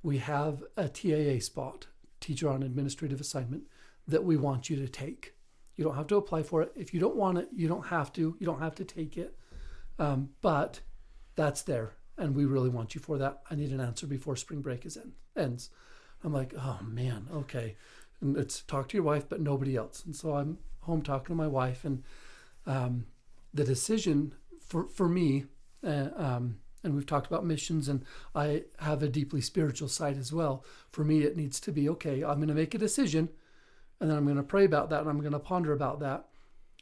we have a TAA spot, teacher on administrative assignment, that we want you to take. You don't have to apply for it. If you don't want it, you don't have to. You don't have to take it. But that's there. And we really want you for that. I need an answer before spring break ends. I'm like, oh man, okay. And it's talk to your wife, but nobody else. And so I'm home talking to my wife, and the decision for me, and we've talked about missions, and I have a deeply spiritual side as well. For me, it needs to be, okay, I'm going to make a decision, and then I'm going to pray about that, and I'm going to ponder about that.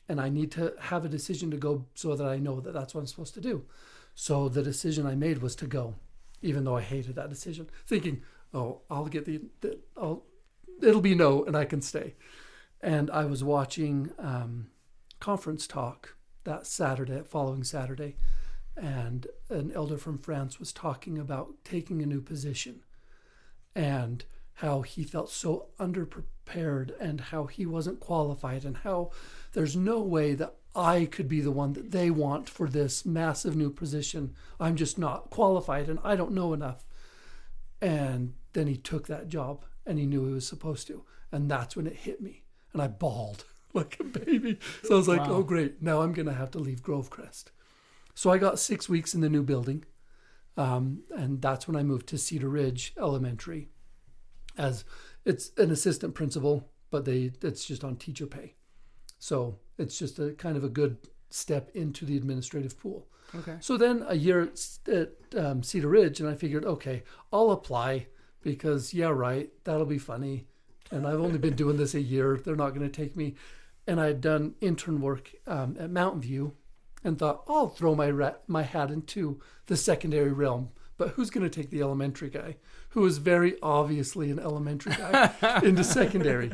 And I need to have a decision to go so that I know that that's what I'm supposed to do. So the decision I made was to go, even though I hated that decision, thinking, oh, I'll get it'll be no, and I can stay. And I was watching conference talk that following Saturday, and an elder from France was talking about taking a new position and how he felt so underprepared and how he wasn't qualified and how there's no way that I could be the one that they want for this massive new position. I'm just not qualified and I don't know enough. And then he took that job and he knew he was supposed to. And that's when it hit me. And I bawled like a baby. So I was like, oh, great. Now I'm going to have to leave Grovecrest. So I got 6 weeks in the new building. And that's when I moved to Cedar Ridge Elementary. As it's an assistant principal, but it's just on teacher pay. So it's just a kind of a good step into the administrative pool. Okay. So then a year at Cedar Ridge, and I figured, okay, I'll apply because, yeah, right, that'll be funny. And I've only been doing this a year. They're not going to take me. And I had done intern work at Mountain View and thought, I'll throw my hat into the secondary realm. But who's going to take the elementary guy, who is very obviously an elementary guy, into secondary?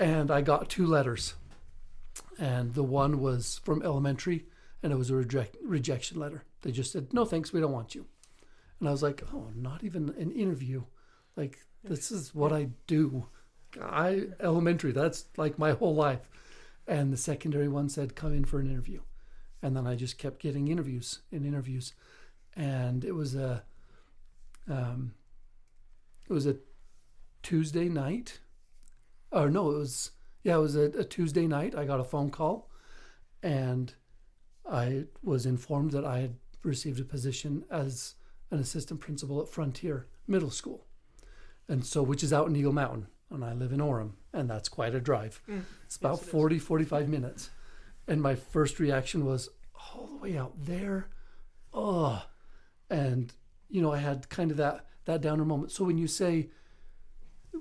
And I got 2 letters. And the one was from elementary, and it was a rejection letter. They just said, no, thanks, we don't want you. And I was like, oh, not even an interview. Like, this is what I do. Elementary, that's like my whole life. And the secondary one said, come in for an interview. And then I just kept getting interviews. And it was a Tuesday night. Or no, it was a Tuesday night. I got a phone call, and I was informed that I had received a position as an assistant principal at Frontier Middle School, and so which is out in Eagle Mountain, and I live in Orem, and that's quite a drive. It's about 45 minutes. And my first reaction was, all the way out there? Oh. And, I had kind of that downer moment. So when you say,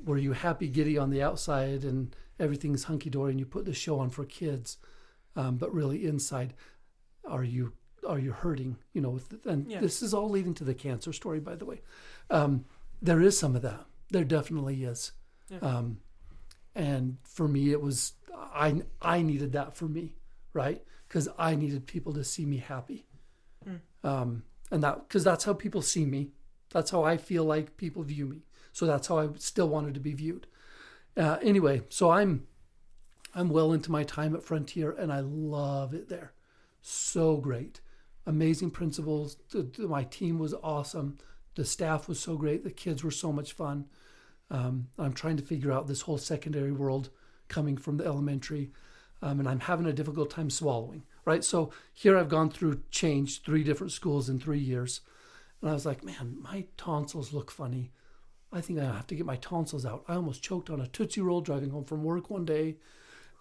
were you happy, giddy on the outside and everything's hunky-dory and you put the show on for kids, but really inside, are you hurting? This is all leading to the cancer story, by the way. There is some of that. There definitely is. Yeah. And for me, it was, I needed that for me, right? Because I needed people to see me happy. And because that's how people see me. That's how I feel like people view me. So that's how I still wanted to be viewed. Anyway, so I'm well into my time at Frontier, and I love it there. So great. Amazing principals. My team was awesome. The staff was so great. The kids were so much fun. I'm trying to figure out this whole secondary world coming from the elementary, and I'm having a difficult time swallowing, right? So here I've gone through change, 3 different schools in 3 years, and I was like, man, my tonsils look funny. I think I have to get my tonsils out. I almost choked on a Tootsie Roll driving home from work one day,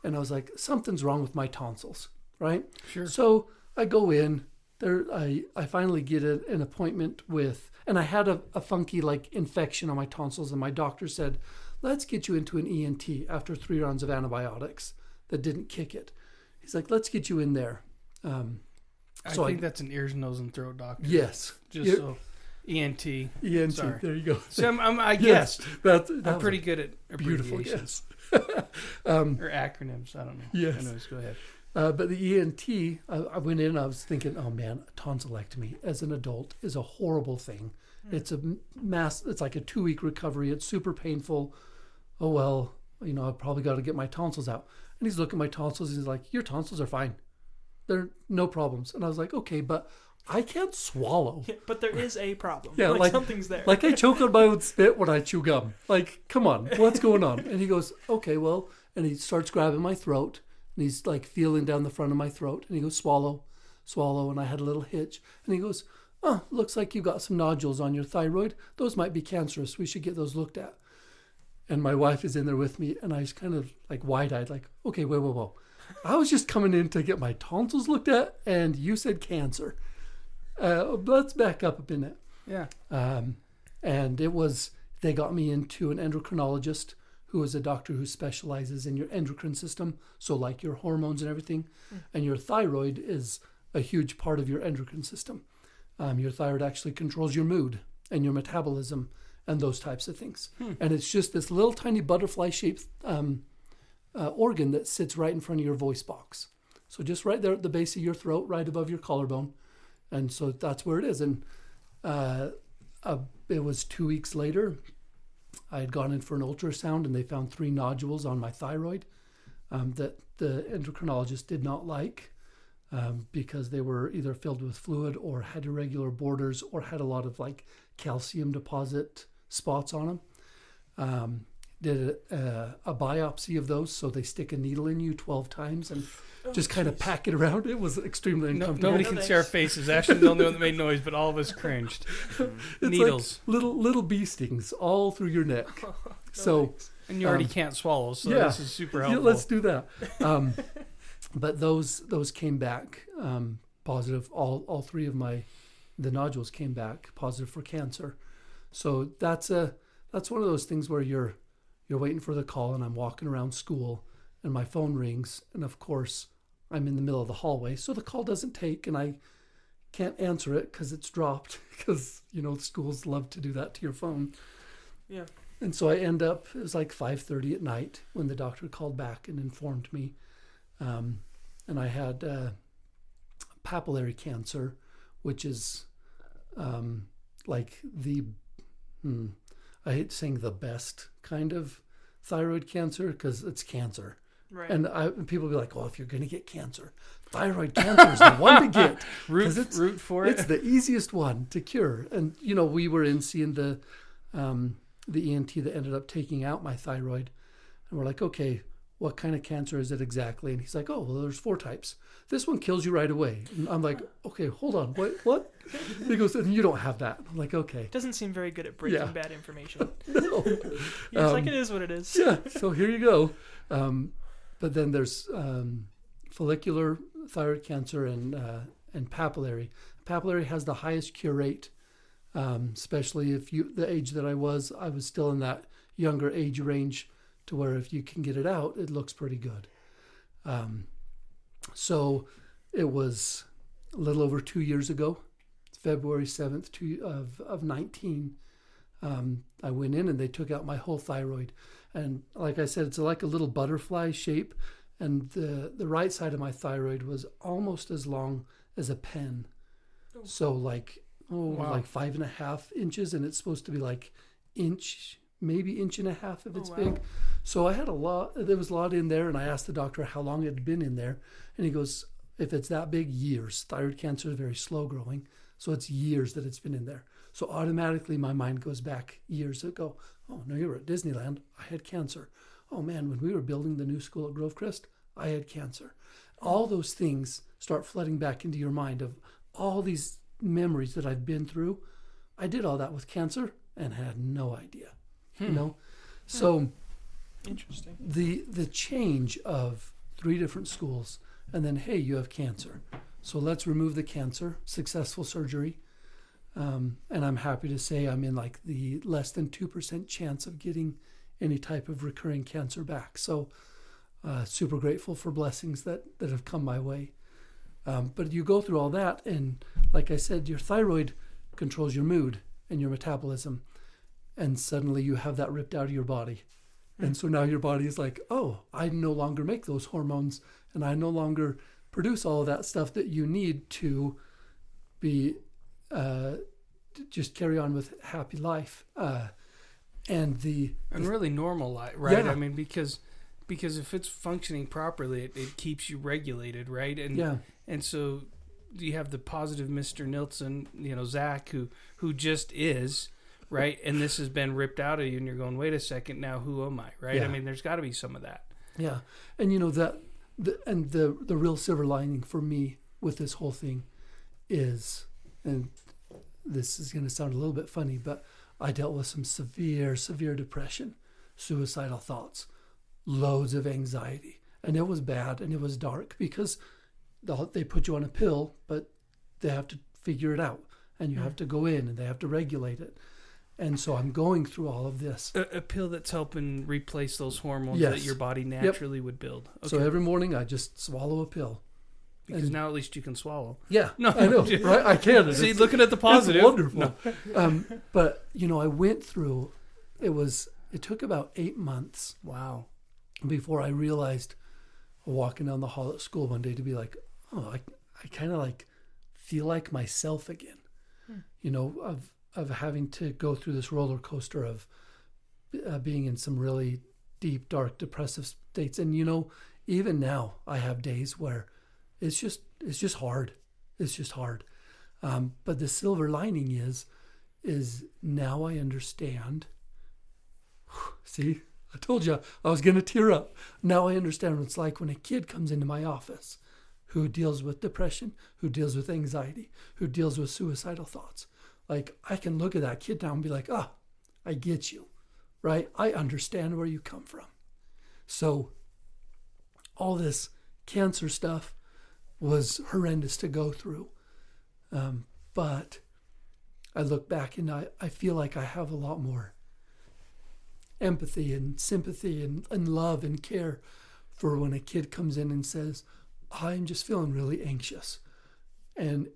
and I was like, something's wrong with my tonsils, right? Sure. So I go in there. I finally get an appointment with, and I had a funky infection on my tonsils, and my doctor said, let's get you into an ENT after 3 rounds of antibiotics that didn't kick it. He's like, let's get you in there. I think that's an ears, nose, and throat doctor. Yes. So ENT. ENT. Sorry. There you go. So I guessed. I'm pretty good at abbreviations. Beautiful. Yes. Or acronyms. I don't know. Yes. Anyways, go ahead. But the ENT, I went in and I was thinking, oh man, tonsillectomy as an adult is a horrible thing. It's it's like a 2-week recovery. It's super painful. Oh, well, I've probably got to get my tonsils out. And he's looking at my tonsils and he's like, your tonsils are fine. They're no problems. And I was like, okay, but I can't swallow. Yeah, but there is a problem. Yeah, like something's there. Like I choke on my own spit when I chew gum. Like, come on, what's going on? And he goes, okay, well, and he starts grabbing my throat and he's like feeling down the front of my throat and he goes, swallow, swallow. And I had a little hitch and he goes, oh, looks like you've got some nodules on your thyroid. Those might be cancerous. We should get those looked at. And my wife is in there with me and I was kind of like wide-eyed, like, okay, whoa. I was just coming in to get my tonsils looked at and you said cancer. Let's back up a minute. Yeah. And they got me into an endocrinologist who is a doctor who specializes in your endocrine system. So like your hormones and everything. And your thyroid is a huge part of your endocrine system. Your thyroid actually controls your mood and your metabolism and those types of things. And it's just this little tiny butterfly-shaped organ that sits right in front of your voice box. So just right there at the base of your throat, right above your collarbone. And so that's where it is. And it was 2 weeks later. I had gone in for an ultrasound and they found 3 nodules on my thyroid that the endocrinologist did not like because they were either filled with fluid or had irregular borders or had a lot of like calcium deposit spots on them. Did a biopsy of those, so they stick a needle in you 12 times and just kind of pack it around. It was extremely uncomfortable. Nobody can see our faces. Ashton's the only one that made noise, but all of us cringed. Needles. Like little bee stings all through your neck. So, and you already can't swallow, so this is super helpful. Yeah, let's do that. But those came back positive. All 3 of the nodules came back positive for cancer. So that's one of those things where you're waiting for the call and I'm walking around school and my phone rings and of course I'm in the middle of the hallway, so the call doesn't take and I can't answer it because it's dropped because schools love to do that to your phone. Yeah. And so I end up, it was like 5:30 at night when the doctor called back and informed me, and I had papillary cancer, which is like I hate saying the best kind of thyroid cancer because it's cancer. Right. And people will be like, oh, if you're going to get cancer, thyroid cancer is the one to get. root for it. It's the easiest one to cure. And, we were in seeing the ENT that ended up taking out my thyroid. And we're like, okay, what kind of cancer is it exactly? And he's like, oh, well, there's 4 types. This one kills you right away. And I'm like, okay, hold on. What? He goes, and you don't have that. I'm like, okay. Doesn't seem very good at breaking bad information. No. It's like it is what it is. Yeah, so here you go. But then there's follicular thyroid cancer and papillary. Papillary has the highest cure rate, especially if the age that I was still in that younger age range to where if you can get it out, it looks pretty good. So it was a little over 2 years ago, February 7th of 19. I went in and they took out my whole thyroid. And like I said, it's like a little butterfly shape. And the right side of my thyroid was almost as long as a pen. So like 5.5 inches. And it's supposed to be like maybe 1.5 inches if it's big. So I had there was a lot in there. And I asked the doctor how long it had been in there. And he goes, if it's that big, years. Thyroid cancer is very slow growing. So it's years that it's been in there. So automatically my mind goes back years ago. Oh, no, you were at Disneyland. I had cancer. Oh, man, when we were building the new school at Grovecrest, I had cancer. All those things start flooding back into your mind of all these memories that I've been through. I did all that with cancer and had no idea, So interesting. The change of 3 different schools and then, hey, you have cancer. So let's remove the cancer, successful surgery. And I'm happy to say I'm in like the less than 2% chance of getting any type of recurring cancer back. So super grateful for blessings that have come my way. But you go through all that, and like I said, your thyroid controls your mood and your metabolism. And suddenly you have that ripped out of your body. And so now your body is like, oh, I no longer make those hormones, and I no longer produce all of that stuff that you need to be just carry on with happy life. And really normal life, right? Yeah. I mean, because if it's functioning properly, it keeps you regulated, right? And so you have the positive Mr. Nilsson, Zach, who just is, right? And this has been ripped out of you, and you're going, wait a second, now who am I, right? Yeah. I mean, there's got to be some of that. Yeah, and the real silver lining for me with this whole thing is, and this is going to sound a little bit funny, but I dealt with some severe depression, suicidal thoughts, loads of anxiety, and it was bad and it was dark because they put you on a pill, but they have to figure it out, and you have to go in and they have to regulate it. And so I'm going through all of this. A pill that's helping replace those hormones Yes. that your body naturally would build. Okay. So every morning I just swallow a pill. Because now at least you can swallow. Yeah, No, I know, right? I can. See, looking at the positive. It's wonderful. No. But, I went through, it took about 8 months Wow. before I realized, walking down the hall at school one day, to be like, oh, I kind of like feel like myself again, of having to go through this roller coaster of being in some really deep, dark, depressive states. And, even now I have days where it's just hard. It's just hard. But the silver lining is now I understand. See, I told you I was going to tear up. Now I understand what it's like when a kid comes into my office who deals with depression, who deals with anxiety, who deals with suicidal thoughts. Like, I can look at that kid now and be like, I get you, right? I understand where you come from. So all this cancer stuff was horrendous to go through. But I look back and I feel like I have a lot more empathy and sympathy and love and care for when a kid comes in and says, I'm just feeling really anxious. And,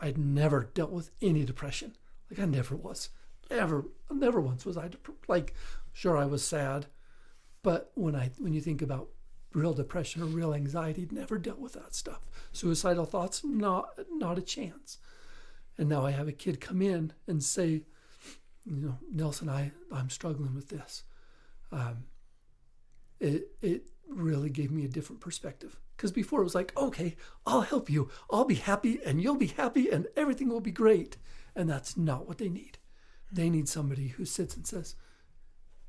I'd never dealt with any depression. Like, I never was. Never once was I sure, I was sad. But when you think about real depression or real anxiety, never dealt with that stuff. Suicidal thoughts, not a chance. And now I have a kid come in and say, Nelson, I'm struggling with this. It really gave me a different perspective. Because before it was like, okay, I'll help you. I'll be happy and you'll be happy and everything will be great. And that's not what they need. They need somebody who sits and says,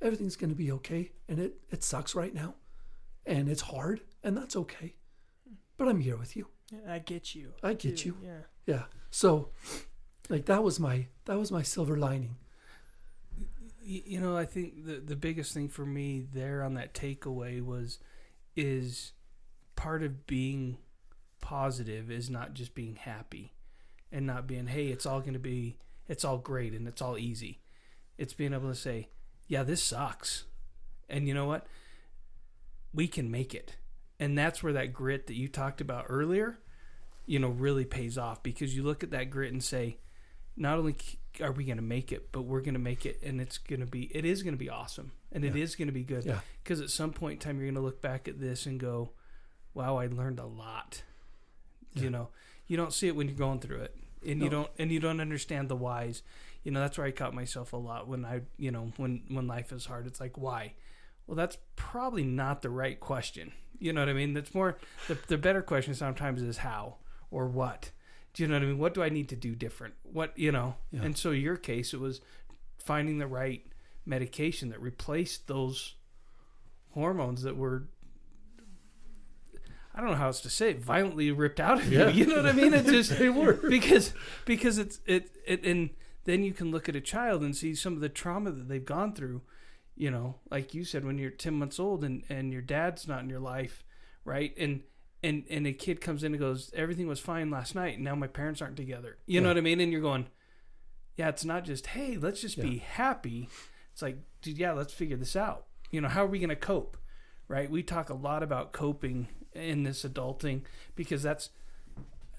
everything's going to be okay. And it sucks right now. And it's hard. And that's okay. But I'm here with you. Yeah, I get you. I get you. Yeah. Yeah. So, that was my silver lining. I think the biggest thing for me there on that takeaway is part of being positive is not just being happy and not being, hey, it's all great and it's all easy. It's being able to say, yeah, this sucks. And you know what? We can make it. And that's where that grit that you talked about earlier, really pays off, because you look at that grit and say, not only are we going to make it, but we're going to make it, and it is going to be awesome, and it is going to be good. Yeah. Because at some point in time, you're going to look back at this and go, wow, I learned a lot. Yeah. You don't see it when you're going through it, and No. you don't understand the whys. That's where I caught myself a lot when when life is hard. It's like, why? Well, that's probably not the right question. You know what I mean? That's more the better question sometimes is how or what. Do you know what I mean? What do I need to do different? What, Yeah. And so your case, it was finding the right medication that replaced those hormones that were, I don't know how else to say it, violently ripped out of you. You know what I mean? It just, They were. because it and then you can look at a child and see some of the trauma that they've gone through, like you said, when you're 10 months old and your dad's not in your life, right? And a kid comes in and goes, everything was fine last night, and now my parents aren't together. You know what I mean? And you're going, yeah, it's not just, hey, let's just be happy. It's like, dude, yeah, let's figure this out. How are we going to cope, right? We talk a lot about coping in this adulting, because this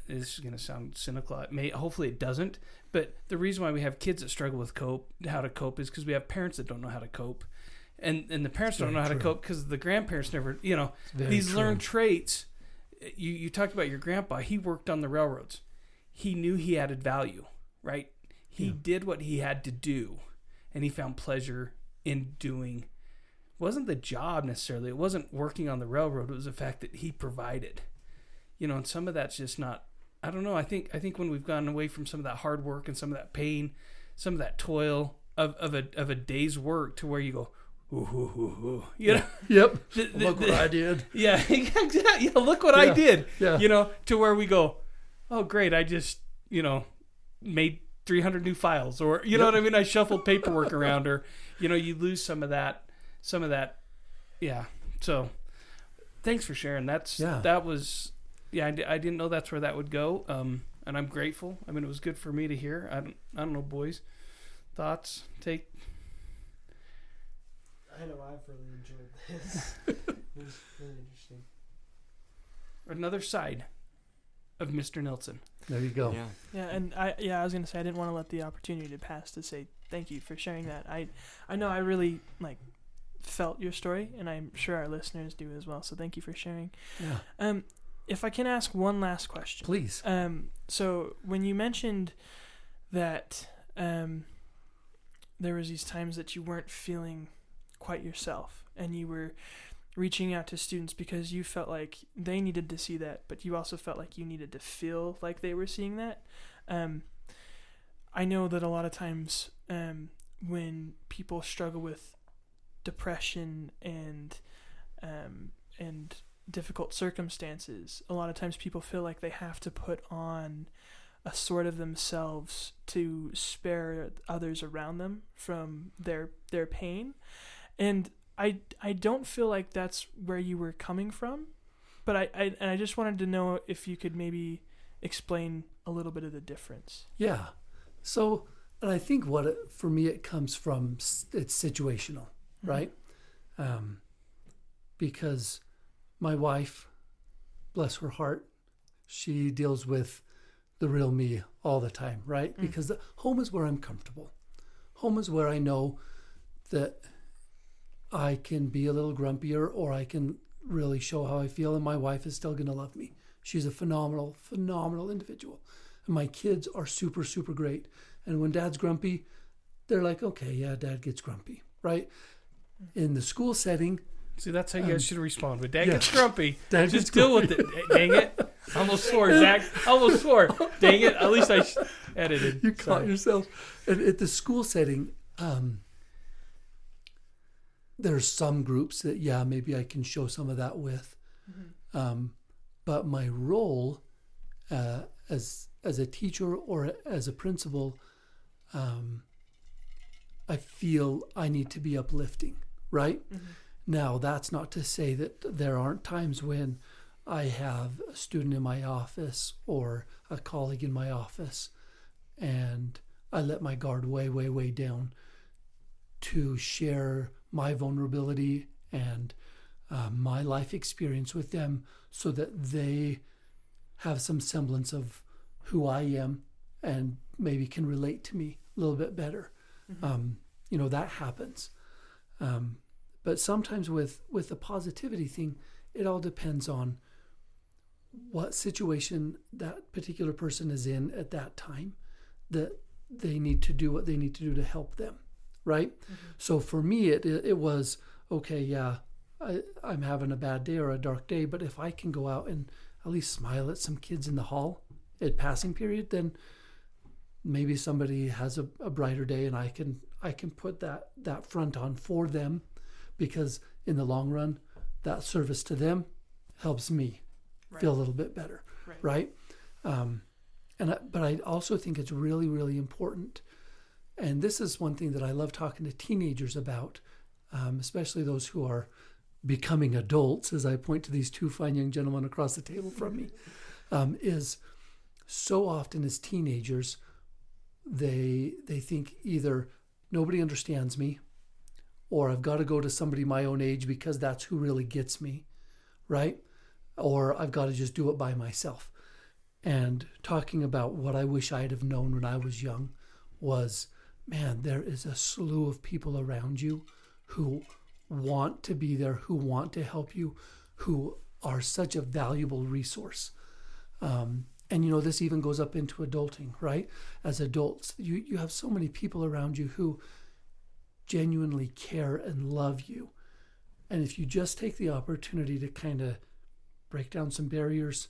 is going to sound cynical. Hopefully it doesn't. But the reason why we have kids that struggle with how to cope is because we have parents that don't know how to cope. And the parents don't know how to cope because the grandparents never, these learned traits. You talked about your grandpa. He worked on the railroads. He knew he added value, right? He did what he had to do, and he found pleasure in doing. It wasn't the job necessarily. It wasn't working on the railroad. It was the fact that he provided. And some of that's just not. I don't know. I think when we've gone away from some of that hard work and some of that pain, some of that toil of a day's work, to where you go, ooh, ooh, ooh, ooh. Yep. Look what I did. Yeah, exactly. Yeah, look what I did. Yeah. To where we go, oh great, I just made 300 new files, or you know what I mean. I shuffled paperwork around, or you lose some of that. Yeah. So, thanks for sharing. That was. Yeah, I didn't know that's where that would go, and I'm grateful. I mean, it was good for me to hear. I don't know, boys. Thoughts? Take. I know I've really enjoyed this. It was really interesting. Another side of Mr. Nilsson. There you go. Yeah, and I was gonna say I didn't want to let the opportunity to pass to say thank you for sharing that. I know I really felt your story, and I'm sure our listeners do as well. So thank you for sharing. Yeah. If I can ask one last question, please. So when you mentioned that there was these times that you weren't feeling quite yourself, and you were reaching out to students because you felt like they needed to see that, but you also felt like you needed to feel like they were seeing that. I know that a lot of times when people struggle with depression and difficult circumstances, a lot of times people feel like they have to put on a sort of themselves to spare others around them from their pain. And I don't feel like that's where you were coming from, but I just wanted to know if you could maybe explain a little bit of the difference. Yeah. So, and I think for me, it comes from, it's situational, right? Because my wife, bless her heart, she deals with the real me all the time, right? Because home is where I'm comfortable. Home is where I know that I can be a little grumpier, or I can really show how I feel, and my wife is still going to love me. She's a phenomenal, phenomenal individual. And my kids are super, super great. And when Dad's grumpy, they're like, okay, yeah, Dad gets grumpy, right? In the school setting, see, that's how you guys should respond. When Dad gets grumpy, Dad just gets deal with it. Dang it. I almost swore, Zach. I almost swore. Dang it. At least I edited. You caught yourself. And at the school setting, there's some groups that, maybe I can show some of that with. But my role as a teacher or as a principal, I feel I need to be uplifting, right? Now, that's not to say that there aren't times when I have a student in my office or a colleague in my office, and I let my guard way, way, way down to share my vulnerability and my life experience with them, so that they have some semblance of who I am and maybe can relate to me a little bit better. That happens. But sometimes with the positivity thing, it all depends on what situation that particular person is in at that time, that they need to do what they need to do to help them, right? So for me, it was, okay, I'm having a bad day or a dark day, but if I can go out and at least smile at some kids in the hall at passing period, then maybe somebody has a brighter day, and I can put that front on for them, because in the long run, that service to them helps me feel a little bit better, right? But I also think it's really, really important, and this is one thing that I love talking to teenagers about, especially those who are becoming adults, as I point to these two fine young gentlemen across the table from me, is so often as teenagers, they think either nobody understands me, or I've got to go to somebody my own age because that's who really gets me, right? Or I've got to just do it by myself. And talking about what I wish I'd have known when I was young was, man, there is a slew of people around you who want to be there, who want to help you, who are such a valuable resource. And, this even goes up into adulting, right? As adults, you have so many people around you who genuinely care and love you. And if you just take the opportunity to kind of break down some barriers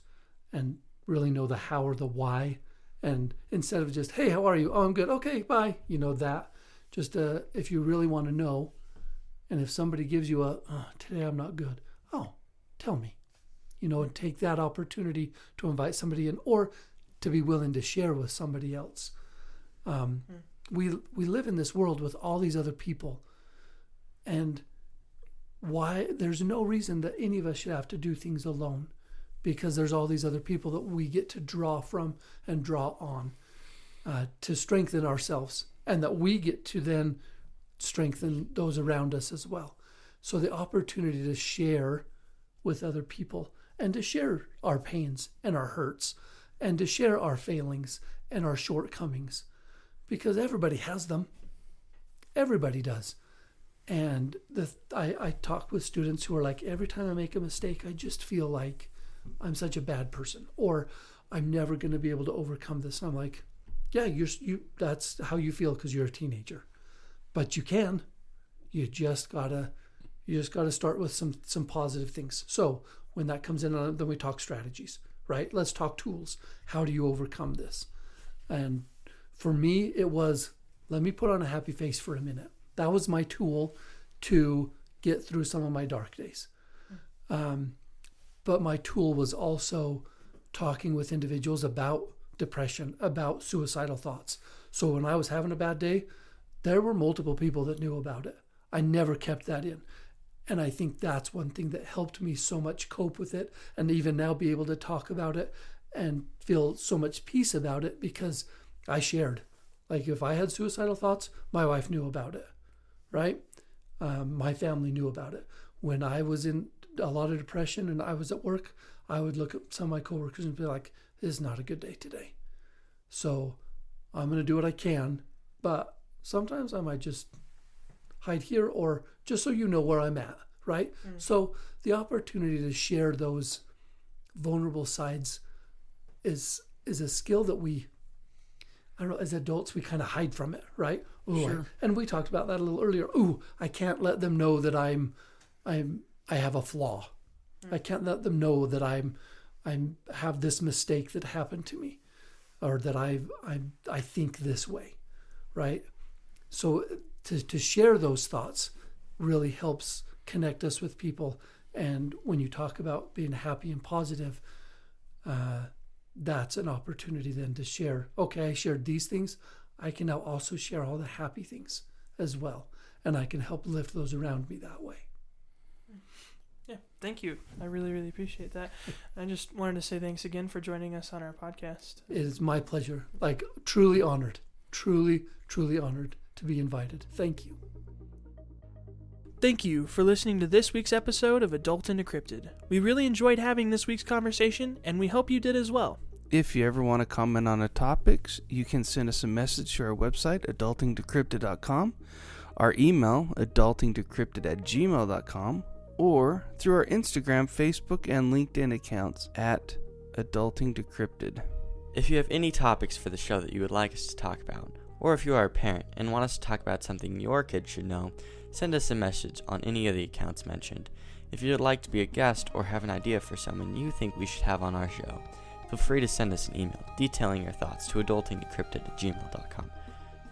and really know the how or the why, and instead of just, hey, how are you? Oh, I'm good. Okay, bye. That. Just if you really want to know, and if somebody gives you today I'm not good. Oh, tell me. And take that opportunity to invite somebody in, or to be willing to share with somebody else. We live in this world with all these other people, and why there's no reason that any of us should have to do things alone, because there's all these other people that we get to draw from and draw on to strengthen ourselves, and that we get to then strengthen those around us as well. So the opportunity to share with other people, and to share our pains and our hurts, and to share our failings and our shortcomings, because everybody has them. Everybody does. And I talk with students who are like, every time I make a mistake, I just feel like I'm such a bad person, or I'm never going to be able to overcome this. And I'm like, yeah, that's how you feel because you're a teenager, but you can. You just gotta start with some positive things. So when that comes in, then we talk strategies, right? Let's talk tools. How do you overcome this? And for me, it was, let me put on a happy face for a minute. That was my tool to get through some of my dark days. But my tool was also talking with individuals about depression, about suicidal thoughts. So when I was having a bad day, there were multiple people that knew about it. I never kept that in. And I think that's one thing that helped me so much cope with it, and even now be able to talk about it and feel so much peace about it, because I shared. Like if I had suicidal thoughts, my wife knew about it, right? My family knew about it. When I was in a lot of depression and I was at work, I would look at some of my coworkers and be like, this is not a good day today. So I'm going to do what I can, but sometimes I might just hide here, or just so you know where I'm at, right? So the opportunity to share those vulnerable sides is a skill that as adults, we kind of hide from it, right? Ooh, Sure. And we talked about that a little earlier. Ooh, I can't let them know that I have a flaw. I can't let them know that I have this mistake that happened to me, or that I think this way, right? So to share those thoughts really helps connect us with people. And when you talk about being happy and positive, that's an opportunity then to share. Okay, I shared these things. I can now also share all the happy things as well. And I can help lift those around me that way. Yeah, thank you. I really, really appreciate that. I just wanted to say thanks again for joining us on our podcast. It is my pleasure. Like, truly honored. Truly, truly honored to be invited. Thank you. Thank you for listening to this week's episode of Adult and Decrypted. We really enjoyed having this week's conversation, and we hope you did as well. If you ever want to comment on the topics, you can send us a message to our website, adultingdecrypted.com, our email, adultingdecrypted@gmail.com, or through our Instagram, Facebook, and LinkedIn accounts at adultingdecrypted. If you have any topics for the show that you would like us to talk about, or if you are a parent and want us to talk about something your kids should know, send us a message on any of the accounts mentioned. If you would like to be a guest or have an idea for someone you think we should have on our show, feel free to send us an email detailing your thoughts to adultingdecrypted@gmail.com.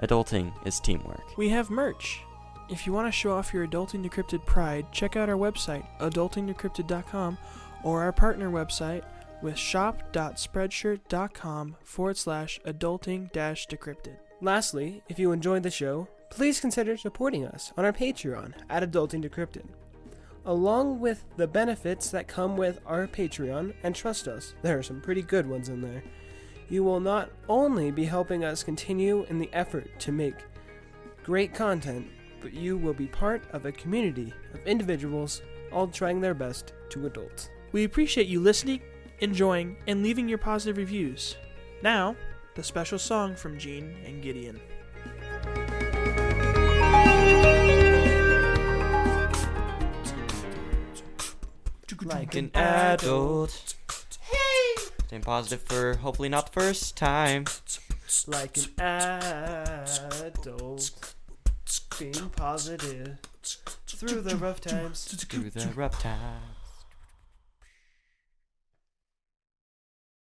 Adulting is teamwork. We have merch. If you want to show off your Adulting Decrypted pride, check out our website, adultingdecrypted.com, or our partner website with shop.spreadshirt.com/adulting-decrypted. Lastly, if you enjoyed the show, please consider supporting us on our Patreon at Adulting Decrypted. Along with the benefits that come with our Patreon, and trust us, there are some pretty good ones in there, you will not only be helping us continue in the effort to make great content, but you will be part of a community of individuals all trying their best to adult. We appreciate you listening, enjoying, and leaving your positive reviews. Now, the special song from Gene and Gideon. Like an adult. Hey, Staying positive for hopefully not the first time. Like an adult, being positive through the rough times. Through the rough times.